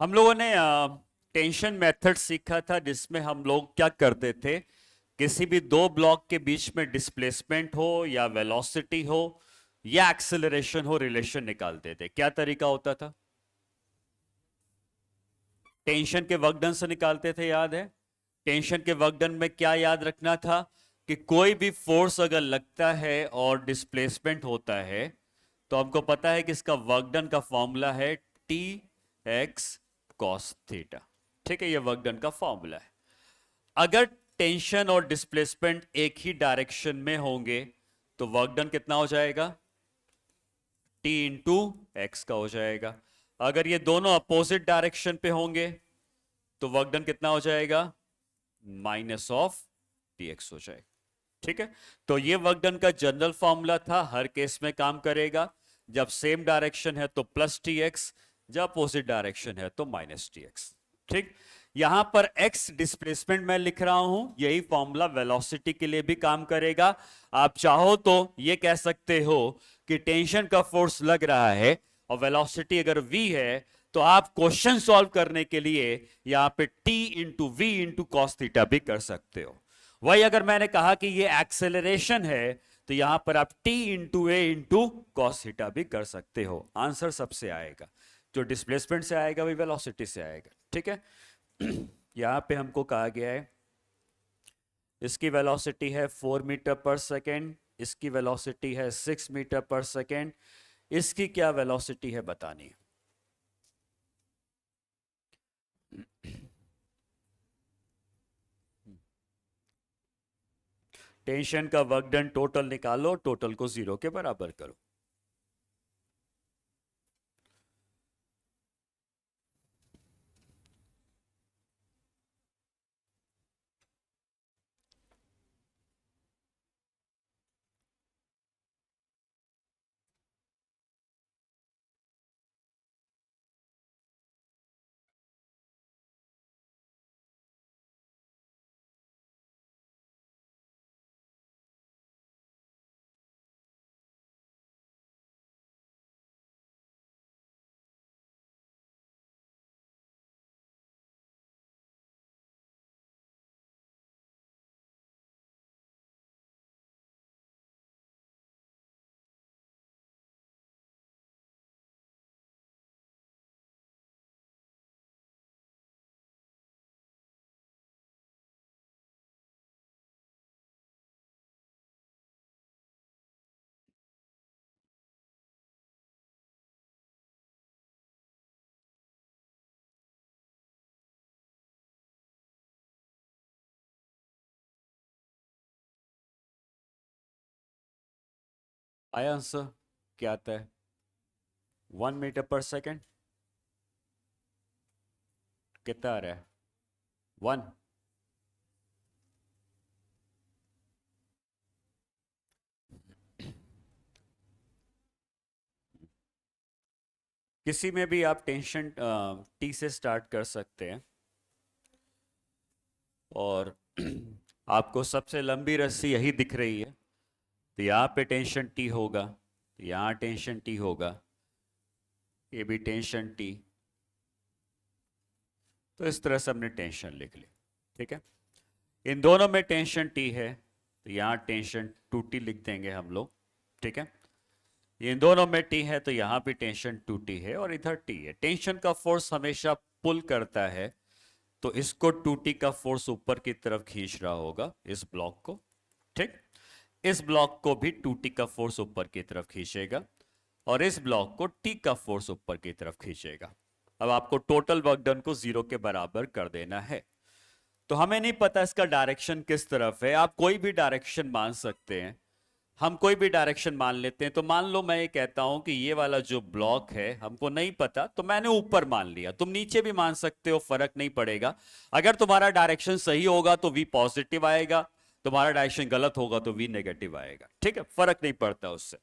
हम लोगों ने टेंशन मेथड सीखा था, जिसमें हम लोग क्या करते थे, किसी भी दो ब्लॉक के बीच में डिस्प्लेसमेंट हो या वेलोसिटी हो या एक्सेलरेशन हो, रिलेशन निकालते थे। क्या तरीका होता था? टेंशन के वर्क डन से निकालते थे, याद है? टेंशन के वर्क डन में क्या याद रखना था कि कोई भी फोर्स अगर लगता है और डिस्प्लेसमेंट होता है, तो हमको पता है कि इसका वर्क डन का फॉर्मूला है टी एक्स कॉस थीटा। ठीक है, ये वर्क डन का फॉर्मूला है। अगर टेंशन और डिस्प्लेसमेंट एक ही डायरेक्शन में होंगे तो वर्क डन कितना हो जाएगा? टी इंटू एक्स का हो जाएगा। अगर ये दोनों अपोजिट डायरेक्शन पे होंगे तो वर्क डन कितना हो जाएगा? माइनस ऑफ टी एक्स हो जाएगा। ठीक है, तो ये वर्क डन का जनरल फॉर्मूला था, हर केस में काम करेगा। जब सेम डायरेक्शन है तो प्लस टी एक्स, जब अपोजिट डायरेक्शन है तो माइनस टी एक्स। ठीक, यहां पर x डिस्प्लेसमेंट मैं लिख रहा हूं, यही फॉर्मूला वेलोसिटी के लिए भी काम करेगा। आप चाहो तो ये कह सकते हो कि टेंशन का फोर्स लग रहा है और वेलोसिटी अगर v है, तो आप क्वेश्चन सॉल्व करने के लिए यहां पे t into V into cos theta भी कर सकते हो। वही अगर मैंने कहा कि ये एक्सेलरेशन है, तो यहां पर आप t इंटू ए इंटू कॉस थीटा भी कर सकते हो। आंसर सबसे आएगा, जो डिस्प्लेसमेंट से आएगा वही वेलोसिटी से आएगा। ठीक है, यहां पे हमको कहा गया है इसकी वेलोसिटी है 4 मीटर पर सेकेंड, इसकी वेलोसिटी है 6 मीटर पर सेकेंड। इसकी क्या वेलोसिटी है बतानी है। टेंशन का वर्क डन टोटल निकालो, टोटल को 0 के बराबर करो। आया आंसर? क्या आता है? 1 मीटर पर सेकेंड। कितना आ रहा है? 1। किसी में भी आप टेंशन टी से स्टार्ट कर सकते हैं, और आपको सबसे लंबी रस्सी यही दिख रही है, तो यहाँ पे टेंशन टी होगा, तो यहाँ टेंशन टी होगा, ये भी टेंशन टी। तो इस तरह से हमने टेंशन लिख ली। ठीक है, इन दोनों में टेंशन टी है, तो यहाँ टेंशन 2t लिख देंगे हम लोग। ठीक है, इन दोनों में टी है तो यहाँ भी टेंशन 2t है और इधर टी है। टेंशन का फोर्स हमेशा पुल करता है, तो इसको 2t का फोर्स ऊपर की तरफ खींच रहा होगा, इस ब्लॉक को। ठीक, इस ब्लॉक को भी 2t का फोर्स ऊपर की तरफ खींचेगा और इस ब्लॉक को t का फोर्स ऊपर की तरफ खींचेगा। अब आपको टोटल वर्क डन को 0 के बराबर कर देना है। तो हमें नहीं पता इसका डायरेक्शन किस तरफ है, आप कोई भी डायरेक्शन मान सकते हैं। हम कोई भी डायरेक्शन मान लेते हैं, तो मान लो मैं ये कहता हूं कि ये वाला जो ब्लॉक है हमको नहीं पता, तो मैंने ऊपर मान लिया। तुम नीचे भी मान सकते हो, फर्क नहीं पड़ेगा। अगर तुम्हारा डायरेक्शन सही होगा तो v पॉजिटिव आएगा, तुम्हारा डायरेक्शन गलत होगा तो v नेगेटिव आएगा। ठीक है, फर्क नहीं पड़ता उससे।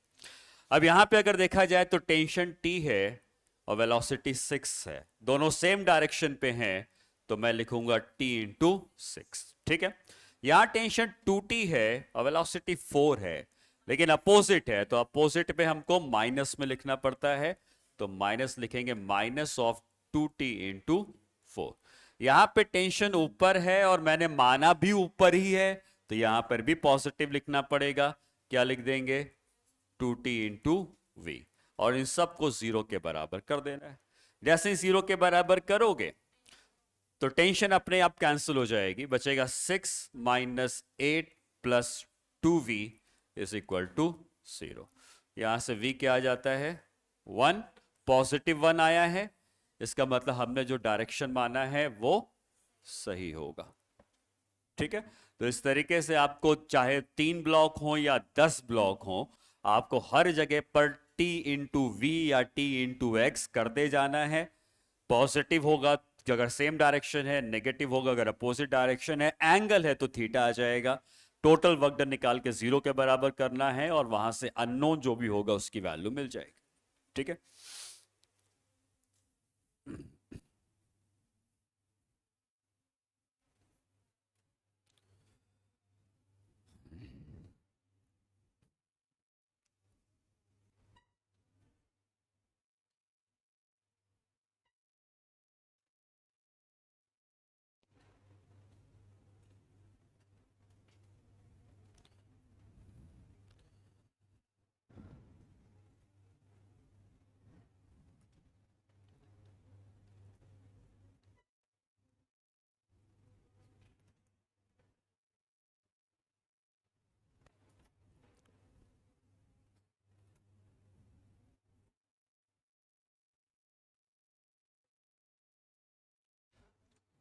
अब यहां पे अगर देखा जाए तो टेंशन t है और वेलोसिटी 6 है, दोनों सेम डायरेक्शन पे हैं, तो मैं लिखूंगा t इंटू 6। ठीक है, यहां टेंशन 2t है और वेलोसिटी 4 है, लेकिन अपोजिट है, तो अपोजिट पे हमको माइनस में लिखना पड़ता है, तो माइनस लिखेंगे, माइनस ऑफ 2t/4। यहां पे टेंशन ऊपर है और मैंने माना भी ऊपर ही है, तो यहां पर भी पॉजिटिव लिखना पड़ेगा। क्या लिख देंगे? 2t/v। और इन सबको 0 के बराबर कर देना है। जैसे ही 0 के बराबर करोगे तो टेंशन अपने आप कैंसिल हो जाएगी, बचेगा 6 - 8 + 2v = 0। यहां से v क्या आ जाता है? 1। +1 आया है, इसका मतलब हमने जो डायरेक्शन माना है वो सही होगा। ठीक है, तो इस तरीके से आपको चाहे 3 ब्लॉक हो या 10 ब्लॉक हो, आपको हर जगह पर t/v या t/x करते जाना है। पॉजिटिव होगा अगर सेम डायरेक्शन है, नेगेटिव होगा अगर अपोजिट डायरेक्शन है, एंगल है तो थीटा आ जाएगा। टोटल वर्क डन निकाल के 0 के बराबर करना है और वहां से अननोन जो भी होगा उसकी वैल्यू मिल जाएगी। ठीक है,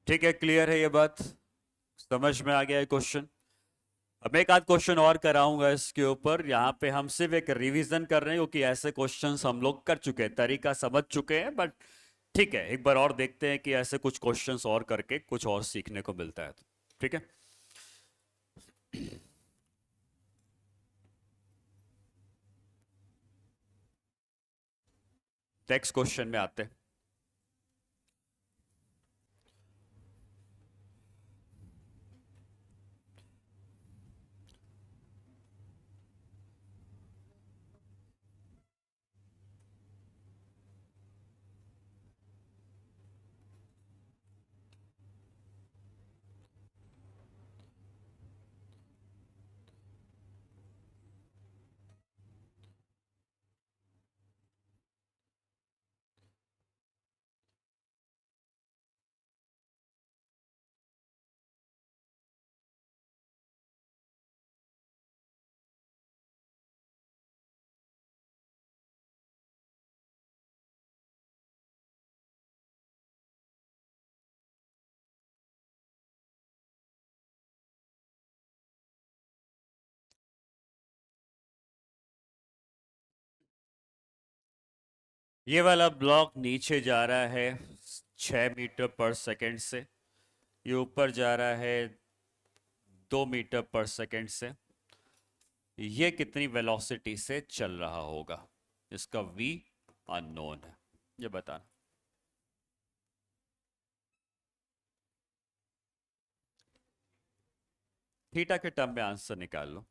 ठीक है, क्लियर है ये बात? समझ में आ गया है क्वेश्चन? अब मैं एक आध क्वेश्चन और कराऊंगा इसके ऊपर। यहाँ पे हम सिर्फ एक रिवीजन कर रहे हैं क्योंकि ऐसे क्वेश्चंस हम लोग कर चुके हैं, तरीका समझ चुके हैं, बट ठीक है, एक बार और देखते हैं कि ऐसे कुछ क्वेश्चंस और करके कुछ और सीखने को मिलता है तो। ठीक है, नेक्स्ट क्वेश्चन में आते हैं। ये वाला ब्लॉक नीचे जा रहा है 6 मीटर पर सेकेंड से, ये ऊपर जा रहा है 2 मीटर पर सेकेंड से। ये कितनी वेलोसिटी से चल रहा होगा? इसका v अननोन है, ये बताना। थीटा के टर्म में आंसर निकाल लो।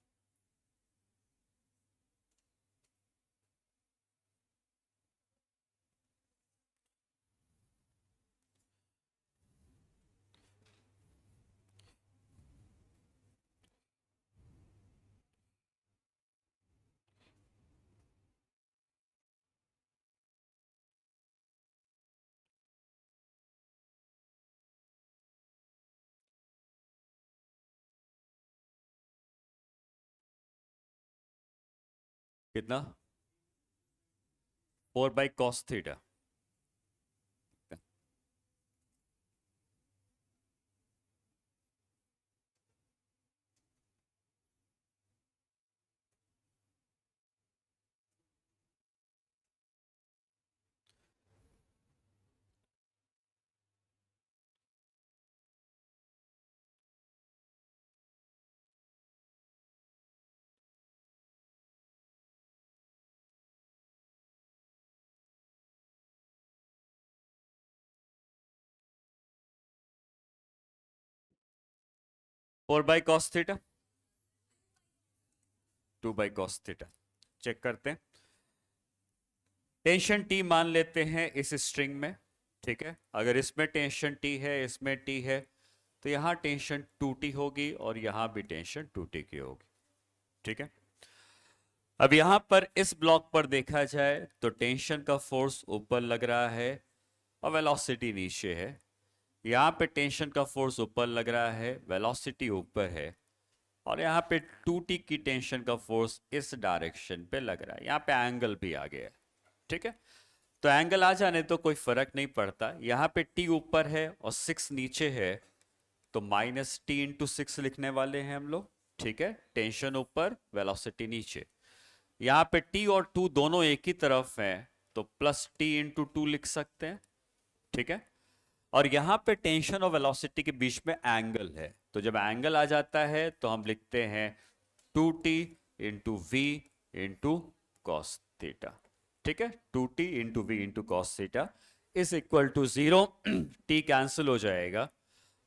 कितना? 4/cos theta. Four by cos theta, 2/cos theta. Check करते हैं। टेंशन T मान लेते हैं इस स्ट्रिंग में, ठीक है, अगर इसमें टेंशन टी है, इसमें टी है, तो यहाँ टेंशन 2T होगी और यहाँ भी टेंशन 2T की होगी। ठीक है, अब यहां पर इस ब्लॉक पर देखा जाए तो टेंशन का फोर्स ऊपर लग रहा है और वेलोसिटी नीचे है। यहाँ पे टेंशन का फोर्स ऊपर लग रहा है, वेलोसिटी ऊपर है, और यहाँ पे 2T की टेंशन का फोर्स इस डायरेक्शन पे लग रहा है। यहाँ पे एंगल भी आ गया है। ठीक है, तो एंगल आ जाने तो कोई फर्क नहीं पड़ता। यहाँ पे T ऊपर है और 6 नीचे है, तो -T × 6 लिखने वाले हैं हम लोग। ठीक है, टेंशन ऊपर, वेलोसिटी नीचे। यहाँ पे T और 2 दोनों एक ही तरफ हैं, तो +T × 2 लिख सकते हैं। ठीक है, और यहां पे टेंशन और वेलोसिटी के बीच में एंगल है, तो जब एंगल आ जाता है तो हम लिखते हैं 2T × V × cos थीटा। ठीक है, 2T × V × cos theta is equal to 0। T cancel हो जाएगा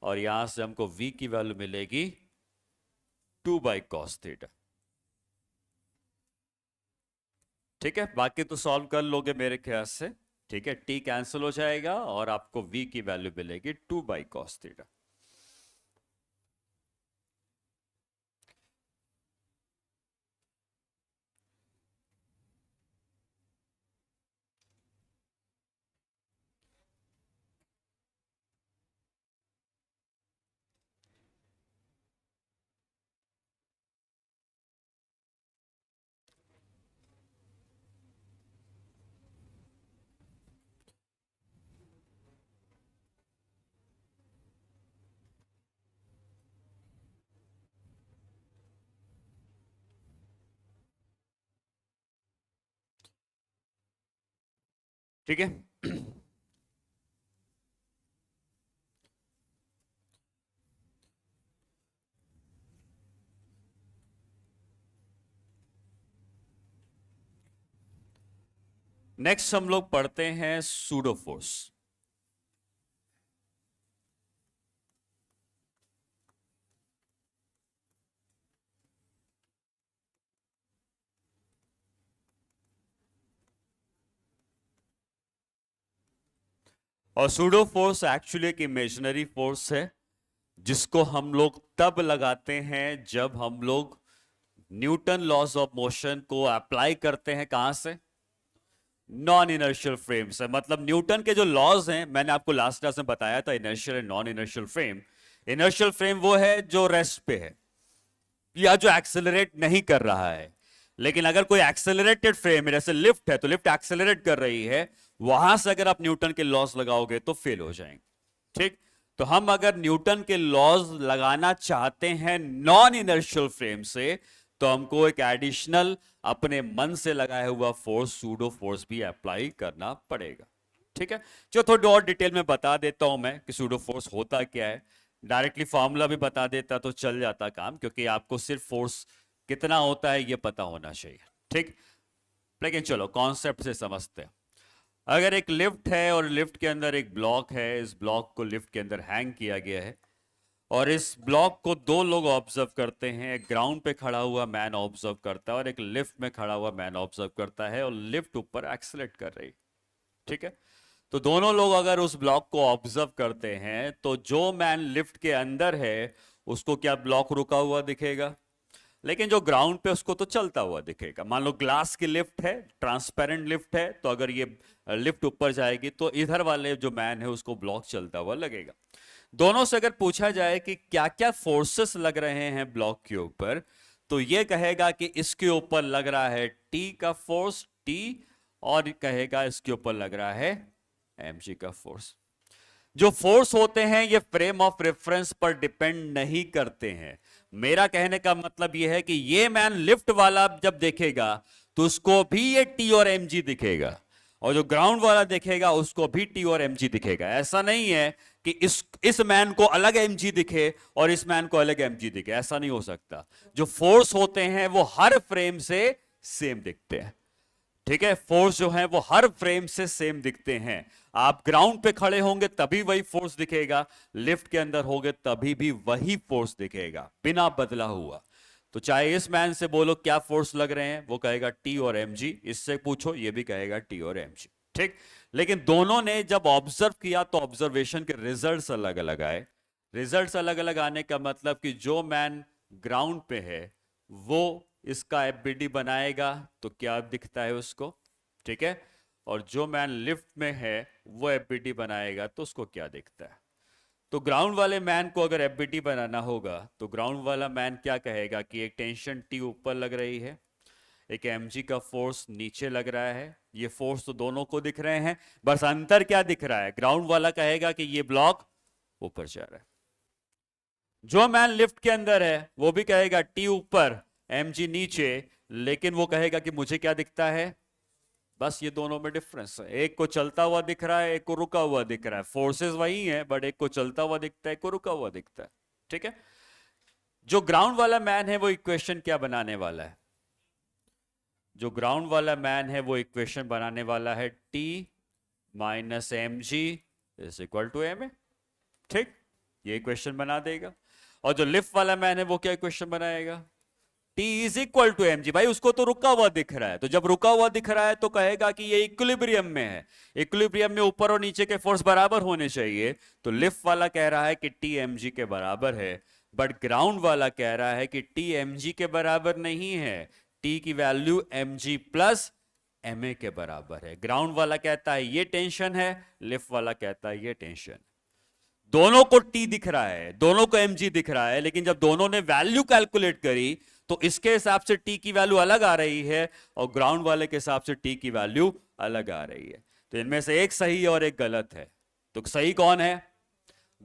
और यहां से हमको V की वैल्यू मिलेगी 2/cos थीटा। ठीक है, बाकी तो सॉल्व कर लोगे मेरे ख्याल से। ठीक है, T कैंसिल हो जाएगा और आपको V की वैल्यू मिलेगी 2/cos थीटा। ठीक है, नेक्स्ट हम लोग पढ़ते हैं सूडो फोर्स। और सूडो फोर्स एक्चुअली एक इमेजिनरी फोर्स है, जिसको हम लोग तब लगाते हैं जब हम लोग न्यूटन लॉज ऑफ मोशन को अप्लाई करते हैं। कहां से? नॉन इनर्शियल फ्रेम से। मतलब न्यूटन के जो लॉज हैं, मैंने आपको लास्ट क्लास में बताया था, inertial and non inertial frame. Inertial frame वो है जो रेस्ट पे है या जो एक्सेलरेट नहीं कर रहा है। लेकिन अगर कोई एक्सेलरेटेड फ्रेम है, जैसे लिफ्ट है, तो लिफ्ट एक्सेलरेट कर रही है, वहां से अगर आप न्यूटन के लॉज लगाओगे तो फेल हो जाएंगे। ठीक, तो हम अगर न्यूटन के लॉज लगाना चाहते हैं नॉन इनर्शियल फ्रेम से, तो हमको एक एडिशनल अपने मन से लगाया हुआ फोर्स, सूडो फोर्स भी अप्लाई करना पड़ेगा। ठीक है, जो थोड़ी और डिटेल में बता देता हूं मैं कि सूडो फोर्स होता क्या है। डायरेक्टली फॉर्मूला भी बता देता तो चल जाता काम, क्योंकि आपको सिर्फ फोर्स कितना होता है ये पता होना चाहिए। ठीक, लेकिन चलो कॉन्सेप्ट से समझते हैं। अगर एक लिफ्ट है और लिफ्ट के अंदर एक ब्लॉक है, इस ब्लॉक को लिफ्ट के अंदर हैंग किया गया है, और इस ब्लॉक को दो लोग ऑब्जर्व करते हैं। एक ग्राउंड पे खड़ा हुआ मैन ऑब्जर्व करता है और एक लिफ्ट में खड़ा हुआ मैन ऑब्जर्व करता है, और लिफ्ट ऊपर एक्सेलरेट कर रही। ठीक है, तो दोनों लोग अगर उस ब्लॉक को ऑब्जर्व करते हैं, तो जो मैन लिफ्ट के अंदर है उसको क्या ब्लॉक रुका हुआ दिखेगा? लेकिन जो ग्राउंड पे उसको तो चलता हुआ दिखेगा। मान लो ग्लास की लिफ्ट है, ट्रांसपेरेंट लिफ्ट है, तो अगर ये लिफ्ट ऊपर जाएगी तो इधर वाले जो मैन है उसको ब्लॉक चलता हुआ लगेगा। दोनों से अगर पूछा जाए कि क्या क्या फोर्सेस लग रहे हैं ब्लॉक के ऊपर, तो ये कहेगा कि इसके ऊपर लग रहा है टी का फोर्स, टी, और कहेगा इसके ऊपर लग रहा है mg का फोर्स। जो फोर्स होते हैं ये फ्रेम ऑफ रेफरेंस पर डिपेंड नहीं करते हैं। मेरा कहने का मतलब यह है कि ये मैन लिफ्ट वाला जब देखेगा तो उसको भी ये टी और mg दिखेगा, और जो ग्राउंड वाला देखेगा उसको भी टी और mg दिखेगा। ऐसा नहीं है कि इस मैन को अलग mg दिखे और इस मैन को अलग mg दिखे, ऐसा नहीं हो सकता। जो फोर्स होते हैं वो हर फ्रेम से सेम दिखते हैं। ठीक है, फोर्स जो है वो हर फ्रेम से सेम दिखते हैं। आप ग्राउंड पे खड़े होंगे तभी वही फोर्स दिखेगा, लिफ्ट के अंदर होंगे तभी भी वही फोर्स दिखेगा, बिना बदला हुआ। तो चाहे इस मैन से बोलो क्या फोर्स लग रहे हैं, वो कहेगा टी और mg। इससे पूछो, ये भी कहेगा टी और mg। ठीक। लेकिन दोनों ने जब ऑब्जर्व किया तो ऑब्जर्वेशन के रिजल्ट्स अलग अलग आए। रिजल्ट्स अलग अलग आने का मतलब कि जो मैन ग्राउंड पे है वो इसका एफबीडी बनाएगा तो क्या दिखता है उसको, ठीक है, और जो मैन लिफ्ट में है वो एफबीडी बनाएगा तो उसको क्या दिखता है। तो ग्राउंड वाले मैन को अगर एफबीडी बनाना होगा तो ग्राउंड वाला मैन क्या कहेगा कि एक टेंशन टी ऊपर लग रही है, एक एमजी का फोर्स नीचे लग रहा है, ये फोर्स तो दोनों को दिख रहे हैं, बस अंतर क्या दिख रहा है, ग्राउंड वाला कहेगा कि ये ब्लॉक ऊपर जा रहा है। जो मैन लिफ्ट के अंदर है वो भी कहेगा टी ऊपर एमजी नीचे, लेकिन वो कहेगा कि मुझे क्या दिखता है, बस ये दोनों में डिफरेंस है, एक को चलता हुआ दिख रहा है, एक को रुका हुआ दिख रहा है, फोर्सेस वही है बट एक को चलता हुआ दिखता है, एक को रुका हुआ दिखता है, ठीक है। जो ग्राउंड वाला मैन है वो इक्वेशन क्या बनाने वाला है, जो ग्राउंड वाला मैन है वो इक्वेशन बनाने वाला है T minus M G is equal to M A, ठीक, ये इक्वेशन बना देगा। और जो लिफ्ट वाला मैन है वो क्या इक्वेशन बनाएगा, T is equal to M G. भाई उसको तो रुका हुआ दिख रहा है, तो जब रुका हुआ दिख रहा है तो कहेगा कि ये इक्विलिब्रियम में है, इक्विलिब्रियम में ऊपर और नीचे के फोर्स बराबर होने चाहिए, तो लिफ्ट वाला कह रहा है कि टी एम जी के बराबर है, बट ग्राउंड वाला कह रहा है कि टी एम जी के बराबर नहीं है, टी की value M G plus M A के बराबर है। ग्राउंड वाला कहता है ये टेंशन है, लिफ्ट वाला कहता है ये टेंशन। दोनों को टी दिख रहा है, दोनों को एमजी दिख रहा है, लेकिन जब दोनों ने वैल्यू कैलकुलेट करी तो इसके हिसाब से टी की वैल्यू अलग आ रही है और ग्राउंड वाले के हिसाब से टी की वैल्यू अलग आ रही है। तो इनमें से एक सही और एक गलत है, तो सही कौन है,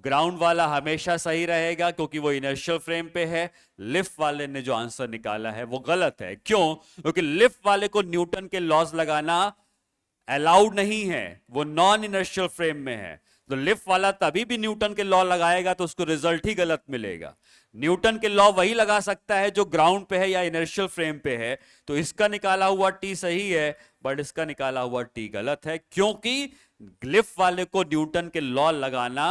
ग्राउंड वाला हमेशा सही रहेगा क्योंकि वो इनर्शियल फ्रेम पे है। लिफ्ट वाले ने जो आंसर निकाला है वो गलत है, क्यों, क्योंकि लिफ्ट वाले को न्यूटन के लॉज लगाना अलाउड नहीं है, वो नॉन इनर्शियल फ्रेम में है। तो लिफ्ट वाला तभी भी न्यूटन के लॉ लगाएगा तो उसको रिजल्ट ही गलत मिलेगा। न्यूटन के लॉ वही लगा सकता है जो ग्राउंड पे है या इनर्शियल फ्रेम पे है। तो इसका निकाला हुआ टी सही है बट इसका निकाला हुआ टी गलत है, क्योंकि लिफ्ट वाले को न्यूटन के लॉ लगाना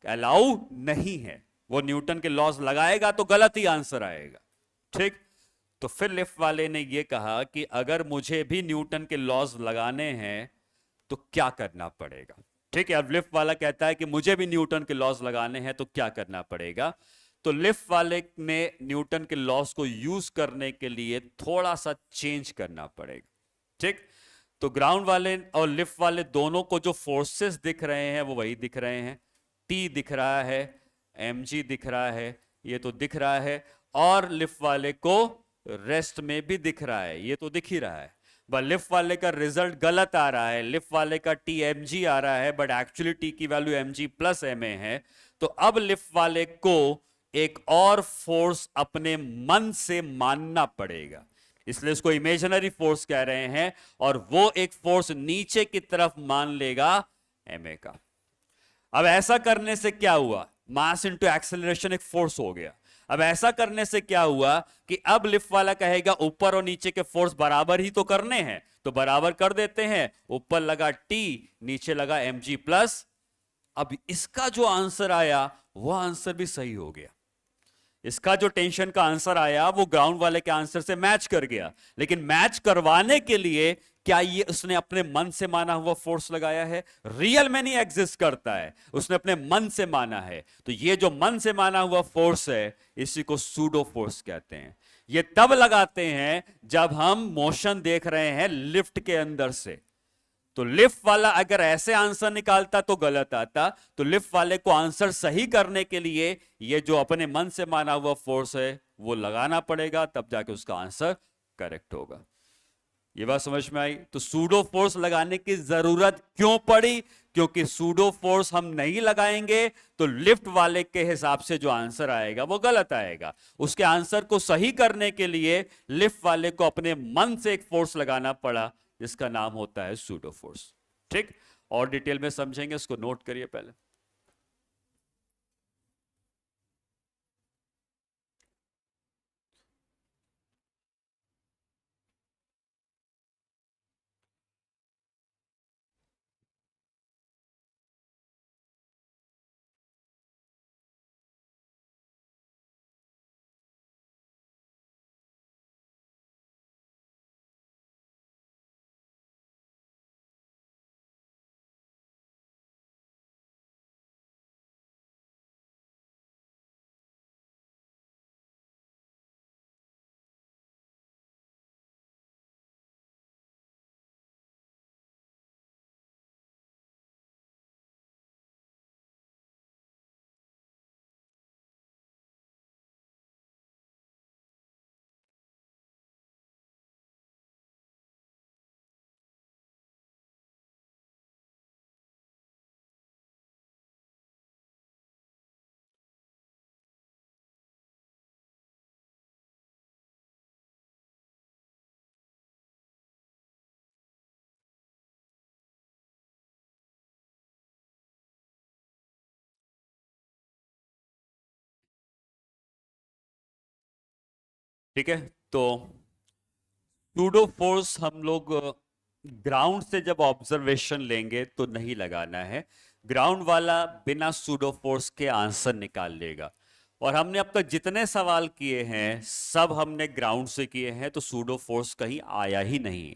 अलाउ नहीं है। वो न्यूटन के लॉज लगाएगा तो गलत ही आंसर आएगा, ठीक। तो फिर लिफ्ट वाले ने यह कहा कि अगर मुझे भी न्यूटन के लॉज लगाने हैं तो क्या करना पड़ेगा, ठीक है। अब लिफ्ट वाला कहता है कि मुझे भी न्यूटन के लॉज लगाने हैं तो क्या करना पड़ेगा। तो लिफ्ट वाले ने न्यूटन के लॉज को यूज करने के लिए थोड़ा सा चेंज करना पड़ेगा, ठीक। तो ग्राउंड वाले और लिफ्ट वाले दोनों को जो फोर्सेस दिख रहे हैं वो वही दिख रहे हैं, टी दिख रहा है, एम जी दिख रहा है, ये तो दिख रहा है, और लिफ्ट वाले को रेस्ट में भी दिख रहा है, ये तो दिख ही रहा है। बट लिफ्ट वाले का रिजल्ट गलत आ रहा है, लिफ्ट वाले का टी एम जी आ रहा है बट एक्चुअली टी की value M G plus M A है। तो अब लिफ्ट वाले को एक और फोर्स अपने मन से मानना पड़ेगा, इसलिए इसको इमेजिनरी फोर्स कह रहे हैं, और वो एक फोर्स नीचे की तरफ मान लेगा एम ए का। अब ऐसा करने से क्या हुआ, मास इनटू एक्सेलरेशन एक फोर्स हो गया। अब ऐसा करने से क्या हुआ कि अब लिफ्ट वाला कहेगा ऊपर और नीचे के फोर्स बराबर ही तो करने हैं, तो बराबर कर देते हैं, ऊपर लगा टी नीचे लगा एम जी प्लस। अब इसका जो आंसर आया वो आंसर भी सही हो गया, इसका जो टेंशन का आंसर आया वो ग्राउंड वाले के आंसर से मैच कर गया। लेकिन मैच करवाने के लिए क्या ये उसने अपने मन से माना हुआ फोर्स लगाया है, रियल में नहीं एग्जिस्ट करता है, उसने अपने मन से माना है। तो ये जो मन से माना हुआ फोर्स है इसी को सूडो फोर्स कहते हैं। ये तब लगाते हैं जब हम मोशन देख रहे हैं लिफ्ट के अंदर से। तो लिफ्ट वाला अगर ऐसे आंसर निकालता तो गलत आता, तो लिफ्ट वाले को आंसर सही करने के लिए ये जो अपने मन से माना हुआ फोर्स है वो लगाना पड़ेगा, तब जाके उसका आंसर करेक्ट होगा। ये बात समझ में आई। तो सूडो फोर्स लगाने की जरूरत क्यों पड़ी, क्योंकि सूडो फोर्स हम नहीं लगाएंगे तो लिफ्ट वाले के हिसाब से जो आंसर आएगा वो गलत आएगा। उसके आंसर को सही करने के लिए लिफ्ट वाले को अपने मन से एक फोर्स लगाना पड़ा जिसका नाम होता है सूडो फोर्स, ठीक। और डिटेल में समझेंगे, इसको नोट करिए पहले। ठीक है। तो सूडो फोर्स हम लोग ग्राउंड से जब ऑब्जर्वेशन लेंगे तो नहीं लगाना है। ग्राउंड वाला बिना सूडो फोर्स के आंसर निकाल लेगा। और हमने अब तक जितने सवाल किए हैं सब हमने ग्राउंड से किए हैं, तो सूडो फोर्स कहीं आया ही नहीं।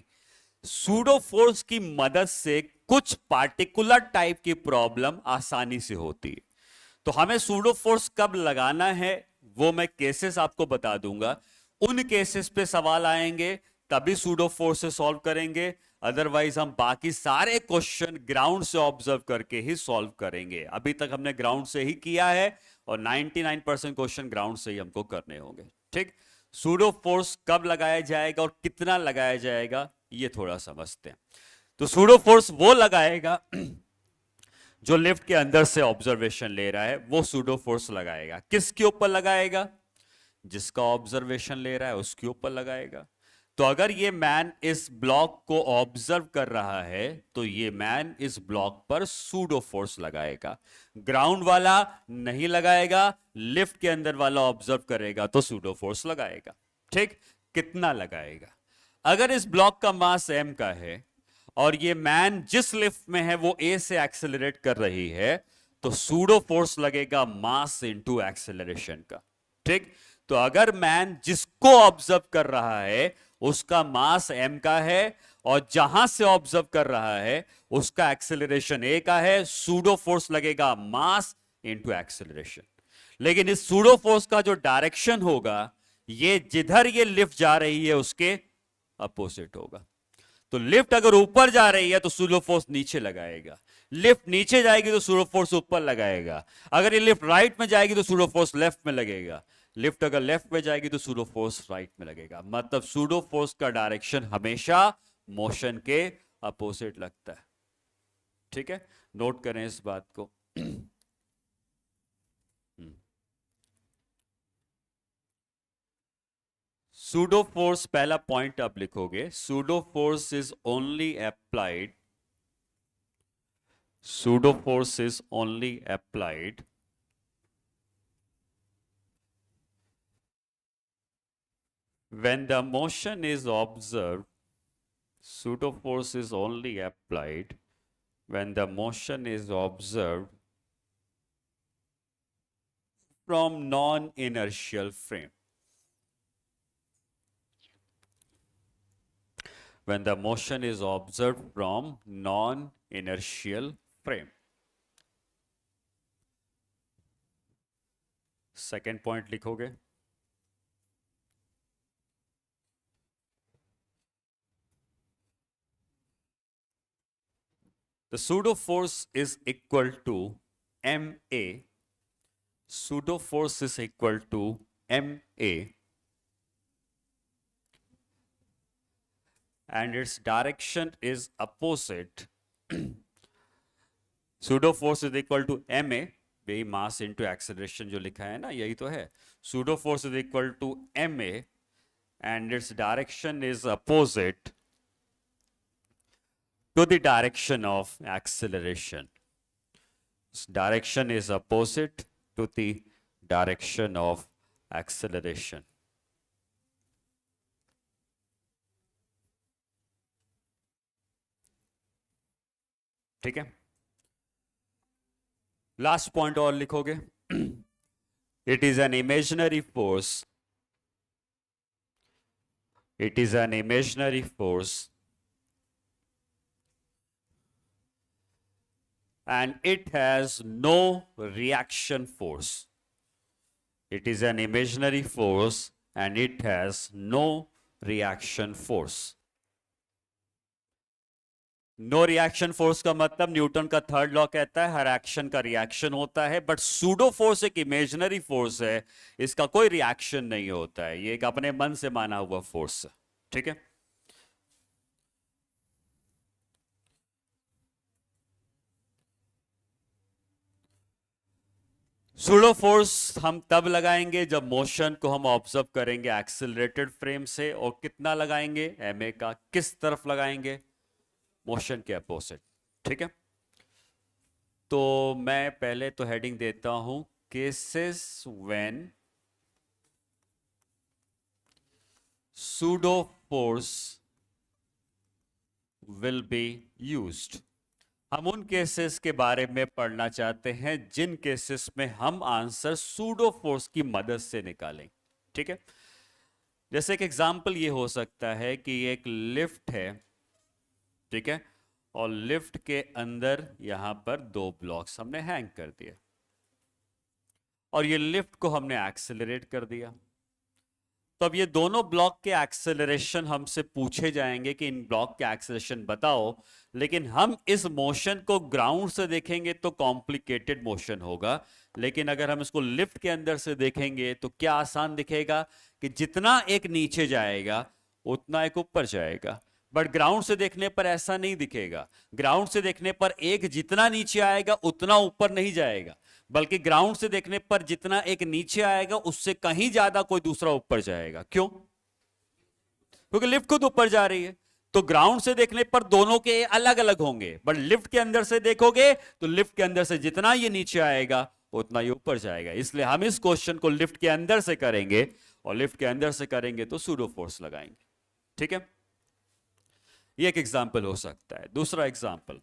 सूडो फोर्स की मदद से कुछ पार्टिकुलर टाइप की प्रॉब्लम आसानी से होती है। तो हमें सूडो फोर्स कब लगाना है वो मैं केसेस आपको बता दूंगा। उन केसेस पे सवाल आएंगे तभी सूडो फोर्स से सॉल्व करेंगे, अदरवाइज हम बाकी सारे क्वेश्चन ग्राउंड से ऑब्जर्व करके ही सॉल्व करेंगे। अभी तक हमने ग्राउंड से ही किया है और 99% क्वेश्चन ग्राउंड से ही हमको करने होंगे। ठीक। सूडो फोर्स कब लगाया जाएगा और कितना लगाया जाएगा ये थोड़ा समझते हैं। तो सूडो फोर्स वो लगाएगा जो लिफ्ट के अंदर से ऑब्जर्वेशन ले रहा है, वो सूडो फोर्स लगाएगा। किसके ऊपर लगाएगा? जिसका ऑब्जर्वेशन ले रहा है उसके ऊपर लगाएगा। तो अगर ये मैन इस ब्लॉक को ऑब्जर्व कर रहा है तो ये मैन इस ब्लॉक पर सूडो फोर्स लगाएगा। ग्राउंड वाला नहीं लगाएगा, लिफ्ट के अंदर वाला ऑब्जर्व करेगा तो सूडो फोर्स लगाएगा। ठीक। कितना लगाएगा? अगर इस ब्लॉक का मास m का है और ये मैन जिस लिफ्ट में है वो a से एक्सेलरेट कर रही है, तो सूडो फोर्स लगेगा मास इनटू एक्सेलरेशन का। ठीक। तो अगर मैन जिसको ऑब्जर्व कर रहा है उसका मास m का है और जहां से ऑब्जर्व कर रहा है उसका एक्सेलरेशन a का है, सूडो फोर्स लगेगा मास इनटू एक्सेलरेशन। लेकिन इस सूडो फोर्स का जो डायरेक्शन होगा, ये जिधर ये लिफ्ट जा रही है उसके अपोजिट होगा। तो लिफ्ट अगर ऊपर जा रही है तो सूडो फोर्स नीचे लगाएगा, लिफ्ट नीचे जाएगी तो सूडो फोर्स ऊपर लगाएगा। अगर ये लिफ्ट राइट में जाएगी तो सूडो फोर्स लेफ्ट में लगेगा, लिफ्ट अगर लेफ्ट में जाएगी तो सूडो फोर्स राइट में लगेगा। मतलब सूडो फोर्स का डायरेक्शन हमेशा मोशन के अपोजिट लगता है। ठीक है, नोट करें इस बात को। सूडो फोर्स, पहला पॉइंट आप लिखोगे, pseudo force is only applied, pseudo force is only applied when the motion is observed. Pseudo force is only applied when the motion is observed from non-inertial frame. When the motion is observed from non-inertial frame. Second point लिखोगे, the pseudo force is equal to ma. Pseudo force is equal to ma and its direction is opposite. Pseudo force is equal to ma, वही mass into acceleration जो लिखा है ना, यही तो है। Pseudo force is equal to ma and its direction is opposite to the direction of acceleration. Its direction is opposite to the direction of acceleration. ठीक है, लास्ट पॉइंट और लिखोगे, it is an imaginary force, it is an imaginary force and it has no reaction force. It is an imaginary force and it has no reaction force. No reaction force का मतलब Newton का third law कहता है हर action का reaction होता है, but pseudo force एक imaginary force है, इसका कोई रिएक्शन नहीं होता है, ये एक अपने मन से माना हुआ फोर्स है। ठीक है, सूडो फोर्स हम तब लगाएंगे जब मोशन को हम ऑब्जर्व करेंगे एक्सेलरेटेड फ्रेम से, और कितना लगाएंगे, ma का। किस तरफ लगाएंगे, मोशन के अपोजिट। ठीक है, तो मैं पहले तो हेडिंग देता हूं, cases when pseudo force will be used. हम उन केसेस के बारे में पढ़ना चाहते हैं जिन केसेस में हम आंसर सूडो फोर्स की मदद से निकालें। ठीक है, जैसे एक एग्जांपल ये हो सकता है कि एक लिफ्ट है, ठीक है, और लिफ्ट के अंदर यहां पर दो ब्लॉक्स हमने हैंग कर दिए और ये लिफ्ट को हमने एक्सेलरेट कर दिया। तो अब ये दोनों ब्लॉक के एक्सेलरेशन हमसे पूछे जाएंगे कि इन ब्लॉक के एक्सेलरेशन बताओ, लेकिन हम इस मोशन को ग्राउंड से देखेंगे तो कॉम्प्लिकेटेड मोशन होगा, लेकिन अगर हम इसको लिफ्ट के अंदर से देखेंगे तो क्या आसान दिखेगा कि जितना एक नीचे जाएगा उतना एक ऊपर जाएगा। बट ग्राउंड से देखने पर ऐसा नहीं दिखेगा। ग्राउंड से देखने पर एक जितना नीचे आएगा उतना ऊपर नहीं जाएगा, बल्कि ग्राउंड से देखने पर जितना एक नीचे आएगा उससे कहीं ज्यादा कोई दूसरा ऊपर जाएगा। क्यों? क्योंकि लिफ्ट खुद ऊपर जा रही है। तो ग्राउंड से देखने पर दोनों के अलग अलग होंगे, बट लिफ्ट के अंदर से देखोगे तो लिफ्ट के अंदर से जितना ये नीचे आएगा उतना ये ऊपर जाएगा। इसलिए हम इस क्वेश्चन को लिफ्ट के अंदर से करेंगे, और लिफ्ट के अंदर से करेंगे तो सूडो फोर्स लगाएंगे। ठीक है, ये एक एग्जाम्पल हो सकता है। दूसरा एग्जाम्पल,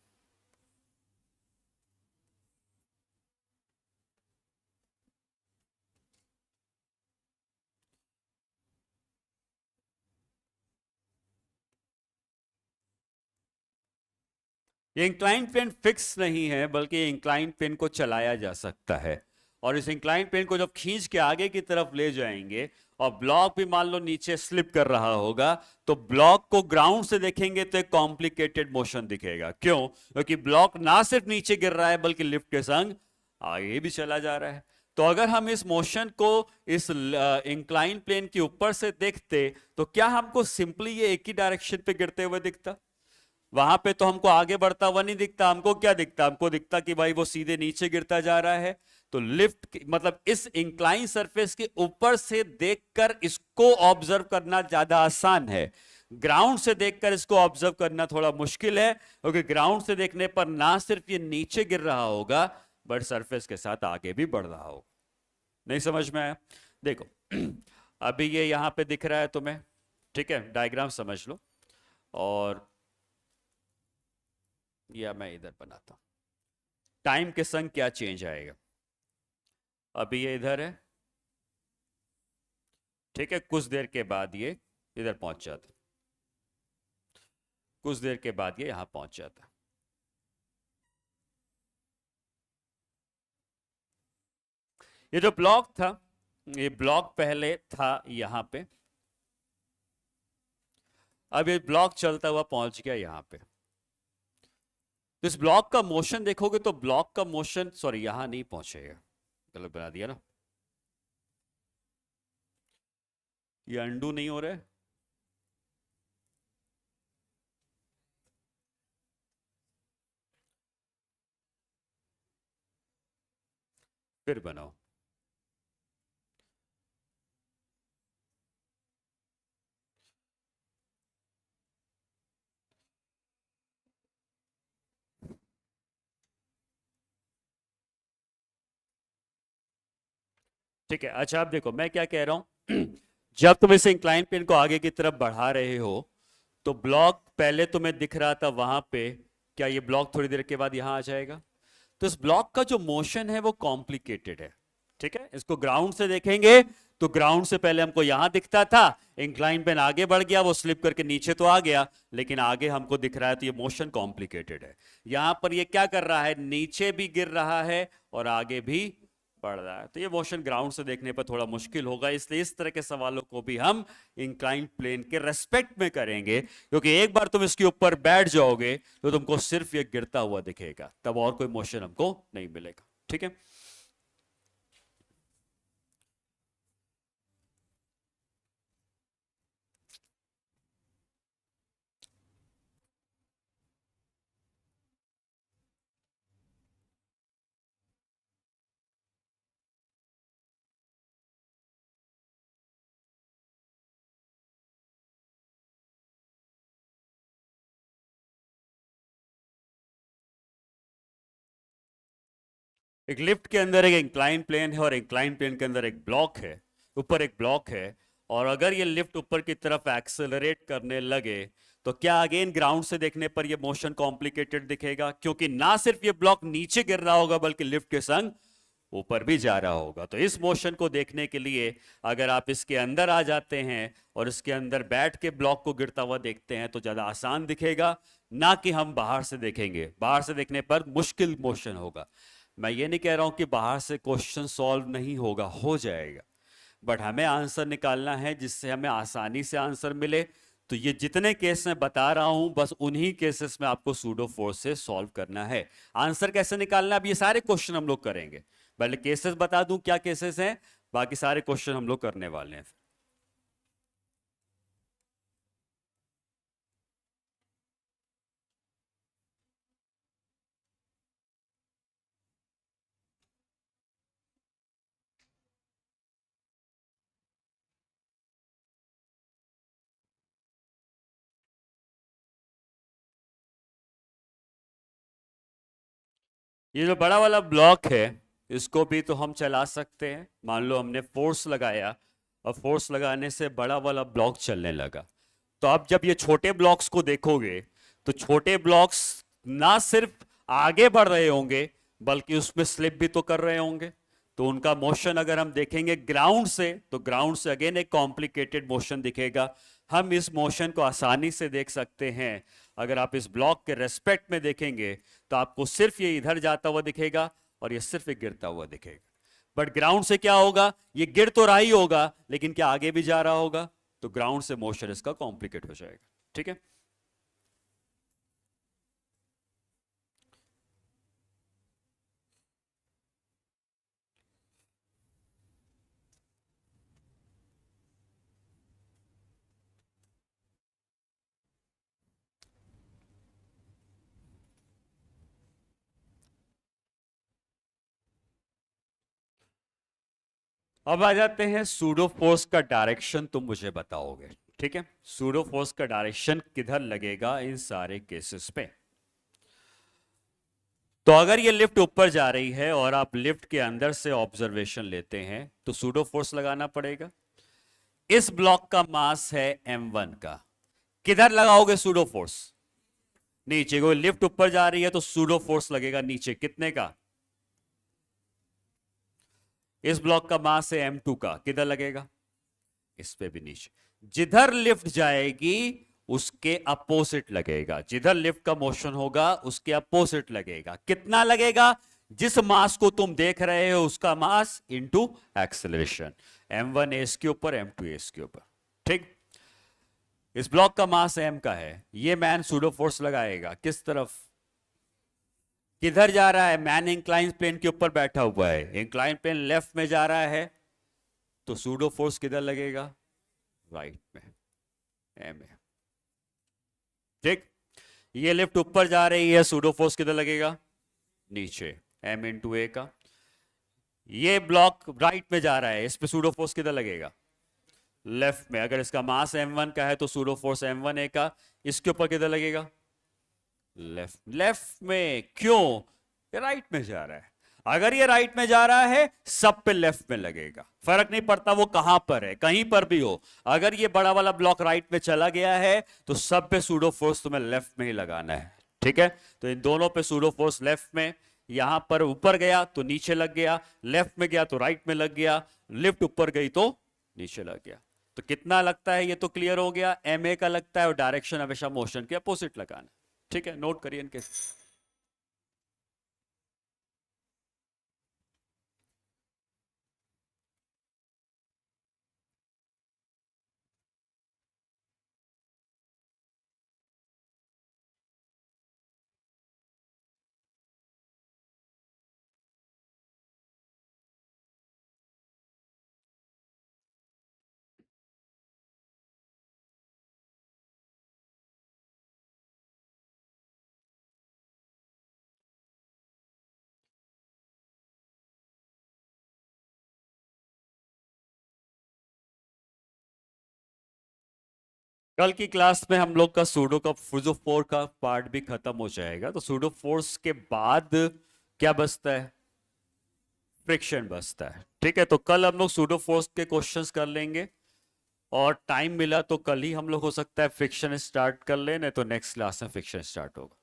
ये इंक्लाइन प्लेन फिक्स नहीं है, बल्कि इंक्लाइन प्लेन को चलाया जा सकता है। और इस इंक्लाइन प्लेन को जब खींच के आगे की तरफ ले जाएंगे और ब्लॉक भी मान लो नीचे स्लिप कर रहा होगा, तो ब्लॉक को ग्राउंड से देखेंगे तो एक कॉम्प्लिकेटेड मोशन दिखेगा। क्यों? क्योंकि ब्लॉक ना सिर्फ नीचे गिर रहा है बल्कि लिफ्ट के संग आगे भी चला जा रहा है। तो अगर हम इस मोशन को इस इंक्लाइन प्लेन के ऊपर से देखते तो क्या हमको सिंपली ये एक ही डायरेक्शन पे गिरते हुए दिखता? वहां पे तो हमको आगे बढ़ता हुआ नहीं दिखता। हमको क्या दिखता? हमको दिखता कि भाई वो सीधे नीचे गिरता जा रहा है। तो लिफ्ट मतलब इस इंक्लाइन सरफेस के ऊपर से देखकर इसको ऑब्जर्व करना ज्यादा आसान है। ग्राउंड से देखकर इसको ऑब्जर्व करना थोड़ा मुश्किल है, क्योंकि ग्राउंड से देखने पर ना सिर्फ ये नीचे गिर रहा होगा बट सरफेस के साथ आगे भी बढ़ रहा होगा। नहीं समझ में आया? देखो अभी ये यहां पे दिख रहा है तुम्हें, ठीक है, डायग्राम समझ लो। और या मैं इधर बनाता हूं, टाइम के संग क्या चेंज आएगा। अभी ये इधर है, ठीक है, कुछ देर के बाद ये इधर पहुंच जाता, कुछ देर के बाद ये यहां पहुंच जाता। ये जो ब्लॉक था, ये ब्लॉक पहले था यहां पे, अब ये ब्लॉक चलता हुआ पहुंच गया यहां पे। तो इस ब्लॉक का मोशन देखोगे तो ब्लॉक का मोशन, सॉरी यहां नहीं पहुंचेगा, गलत बना दिया ना, ये अंडू नहीं हो रहा है। फिर बनाओ। ठीक है, अच्छा आप देखो मैं क्या कह रहा हूं जब तुम इस इंक्लाइन प्लेन को आगे की तरफ बढ़ा रहे हो तो ब्लॉक पहले तुम्हें दिख रहा था वहां पे, क्या ये ब्लॉक थोड़ी देर के बाद यहां आ जाएगा? तो इस ब्लॉक का जो मोशन है वो कॉम्प्लिकेटेड है। ठीक है, इसको ग्राउंड से देखेंगे तो ग्राउंड से पहले हमको यहां दिखता था, इंक्लाइन प्लेन आगे बढ़ गया, वो स्लिप करके नीचे तो आ गया, लेकिन आगे हमको दिख रहा है तो ये मोशन कॉम्प्लिकेटेड है। यहां पर ये क्या कर रहा है? नीचे भी गिर रहा है और आगे भी बढ़ रहा है। तो ये मोशन ग्राउंड से देखने पर थोड़ा मुश्किल होगा, इसलिए इस तरह के सवालों को भी हम इंक्लाइन प्लेन के रेस्पेक्ट में करेंगे, क्योंकि एक बार तुम इसके ऊपर बैठ जाओगे तो तुमको सिर्फ ये गिरता हुआ दिखेगा, तब और कोई मोशन हमको नहीं मिलेगा। ठीक है, एक लिफ्ट के अंदर एक इंक्लाइन प्लेन है और इंक्लाइन प्लेन के अंदर एक ब्लॉक है, ऊपर एक ब्लॉक है, और अगर ये लिफ्ट ऊपर की तरफ एक्सेलरेट करने लगे तो क्या अगेन ग्राउंड से देखने पर ये मोशन कॉम्प्लिकेटेड दिखेगा, क्योंकि ना सिर्फ ये ब्लॉक नीचे गिर रहा होगा बल्कि लिफ्ट के संग ऊपर भी जा रहा होगा। तो इस मोशन को देखने के लिए अगर आप इसके अंदर आ जाते हैं और इसके अंदर बैठ के ब्लॉक को गिरता हुआ देखते हैं तो ज्यादा आसान दिखेगा, ना कि हम बाहर से देखेंगे। बाहर से देखने पर मुश्किल मोशन होगा। मैं ये नहीं कह रहा हूं कि बाहर से क्वेश्चन सॉल्व नहीं होगा, हो जाएगा, बट हमें आंसर निकालना है जिससे हमें आसानी से आंसर मिले। तो ये जितने केस मैं बता रहा हूं बस उन्हीं केसेस में आपको सूडो फोर्स से सॉल्व करना है। आंसर कैसे निकालना है, अब ये सारे क्वेश्चन हम लोग करेंगे। पहले केसेस बता दूं क्या केसेस हैं, बाकी सारे क्वेश्चन हम लोग करने वाले हैं। ये जो बड़ा वाला ब्लॉक है इसको भी तो हम चला सकते हैं। मान लो हमने फोर्स लगाया और फोर्स लगाने से बड़ा वाला ब्लॉक चलने लगा। तो अब जब ये छोटे ब्लॉक्स को देखोगे तो छोटे ब्लॉक्स ना सिर्फ आगे बढ़ रहे होंगे बल्कि उसमें स्लिप भी तो कर रहे होंगे। तो उनका मोशन अगर हम देखेंगे ग्राउंड से तो ग्राउंड से अगेन एक कॉम्प्लिकेटेड मोशन दिखेगा। हम इस मोशन को आसानी से देख सकते हैं। अगर आप इस ब्लॉक के रेस्पेक्ट में देखेंगे तो आपको सिर्फ ये इधर जाता हुआ दिखेगा और ये सिर्फ एक गिरता हुआ दिखेगा। बट ग्राउंड से क्या होगा, ये गिर तो रहा ही होगा लेकिन क्या आगे भी जा रहा होगा, तो ग्राउंड से मोशन इसका कॉम्प्लिकेट हो जाएगा। ठीक है, अब आ जाते हैं सूडो फोर्स का डायरेक्शन तुम मुझे बताओगे। ठीक है, सूडो फोर्स का डायरेक्शन किधर लगेगा इन सारे केसेस पे। तो अगर ये लिफ्ट ऊपर जा रही है और आप लिफ्ट के अंदर से ऑब्जर्वेशन लेते हैं तो सूडो फोर्स लगाना पड़ेगा। इस ब्लॉक का मास है m1 का, किधर लगाओगे सूडो फोर्स, नीचे। कोई लिफ्ट ऊपर जा रही है तो सूडो फोर्स लगेगा नीचे, कितने का, इस ब्लॉक का मास है m2 का, किधर लगेगा, इस पे भी नीचे। जिधर लिफ्ट जाएगी उसके अपोजिट लगेगा, जिधर लिफ्ट का मोशन होगा उसके अपोजिट लगेगा। कितना लगेगा, जिस मास को तुम देख रहे हो उसका mass into acceleration, m1 S के ऊपर m2 एस के ऊपर। ठीक, इस ब्लॉक का मास m का है, ये मैन सूडो फोर्स लगाएगा किस तरफ, किधर जा रहा है, मैन इंक्लाइन प्लेन के ऊपर बैठा हुआ है, इंक्लाइन प्लेन लेफ्ट में जा रहा है तो सूडो फोर्स किधर लगेगा, राइट में, एम है। ठीक, ये लिफ्ट ऊपर जा रही है, सूडो फोर्स किधर लगेगा, नीचे, m इंटू ए का। ये ब्लॉक राइट में जा रहा है, इस पे सूडो फोर्स किधर लगेगा, लेफ्ट में। अगर इसका मास m1 का है तो सूडो फोर्स m1 ए का, इसके ऊपर किधर लगेगा, लेफ्ट। लेफ्ट में क्यों, ये राइट में जा रहा है। अगर ये राइट में जा रहा है सब पे लेफ्ट में लगेगा, फर्क नहीं पड़ता वो कहां पर है, कहीं पर भी हो। अगर ये बड़ा वाला ब्लॉक राइट में चला गया है तो सब पे सूडो फोर्स तुम्हें लेफ्ट में ही लगाना है। ठीक है, तो इन दोनों पे सूडो फोर्स लेफ्ट में। यहां पर ऊपर गया तो नीचे लग गया, लेफ्ट में गया तो राइट में लग गया, लिफ्ट ऊपर गई तो नीचे लग गया। तो कितना लगता है, ये तो क्लियर हो गया, एम ए का लगता है और डायरेक्शन हमेशा मोशन के अपोजिट लगाना। ठीक है, नोट करिए इनके। कल की क्लास में हम लोग का सूडो का सूडो फोर का पार्ट भी खत्म हो जाएगा। तो सूडो फोर्स के बाद क्या बचता है, फ्रिक्शन बचता है। ठीक है, तो कल हम लोग सूडो फोर्स के क्वेश्चंस कर लेंगे। और टाइम मिला तो कल ही हम लोग हो सकता है फ्रिक्शन स्टार्ट कर ले, नहीं तो नेक्स्ट क्लास में फ्रिक्शन स्टार्ट होगा।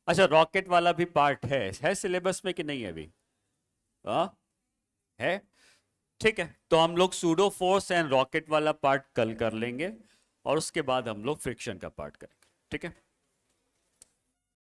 अच्छा, रॉकेट वाला भी पार्ट है सिलेबस में कि नहीं है अभी? हाँ है, ठीक है। तो हम लोग सूडो फोर्स एंड रॉकेट वाला पार्ट कल कर लेंगे और उसके बाद हम लोग फ्रिक्शन का पार्ट करेंगे, ठीक है।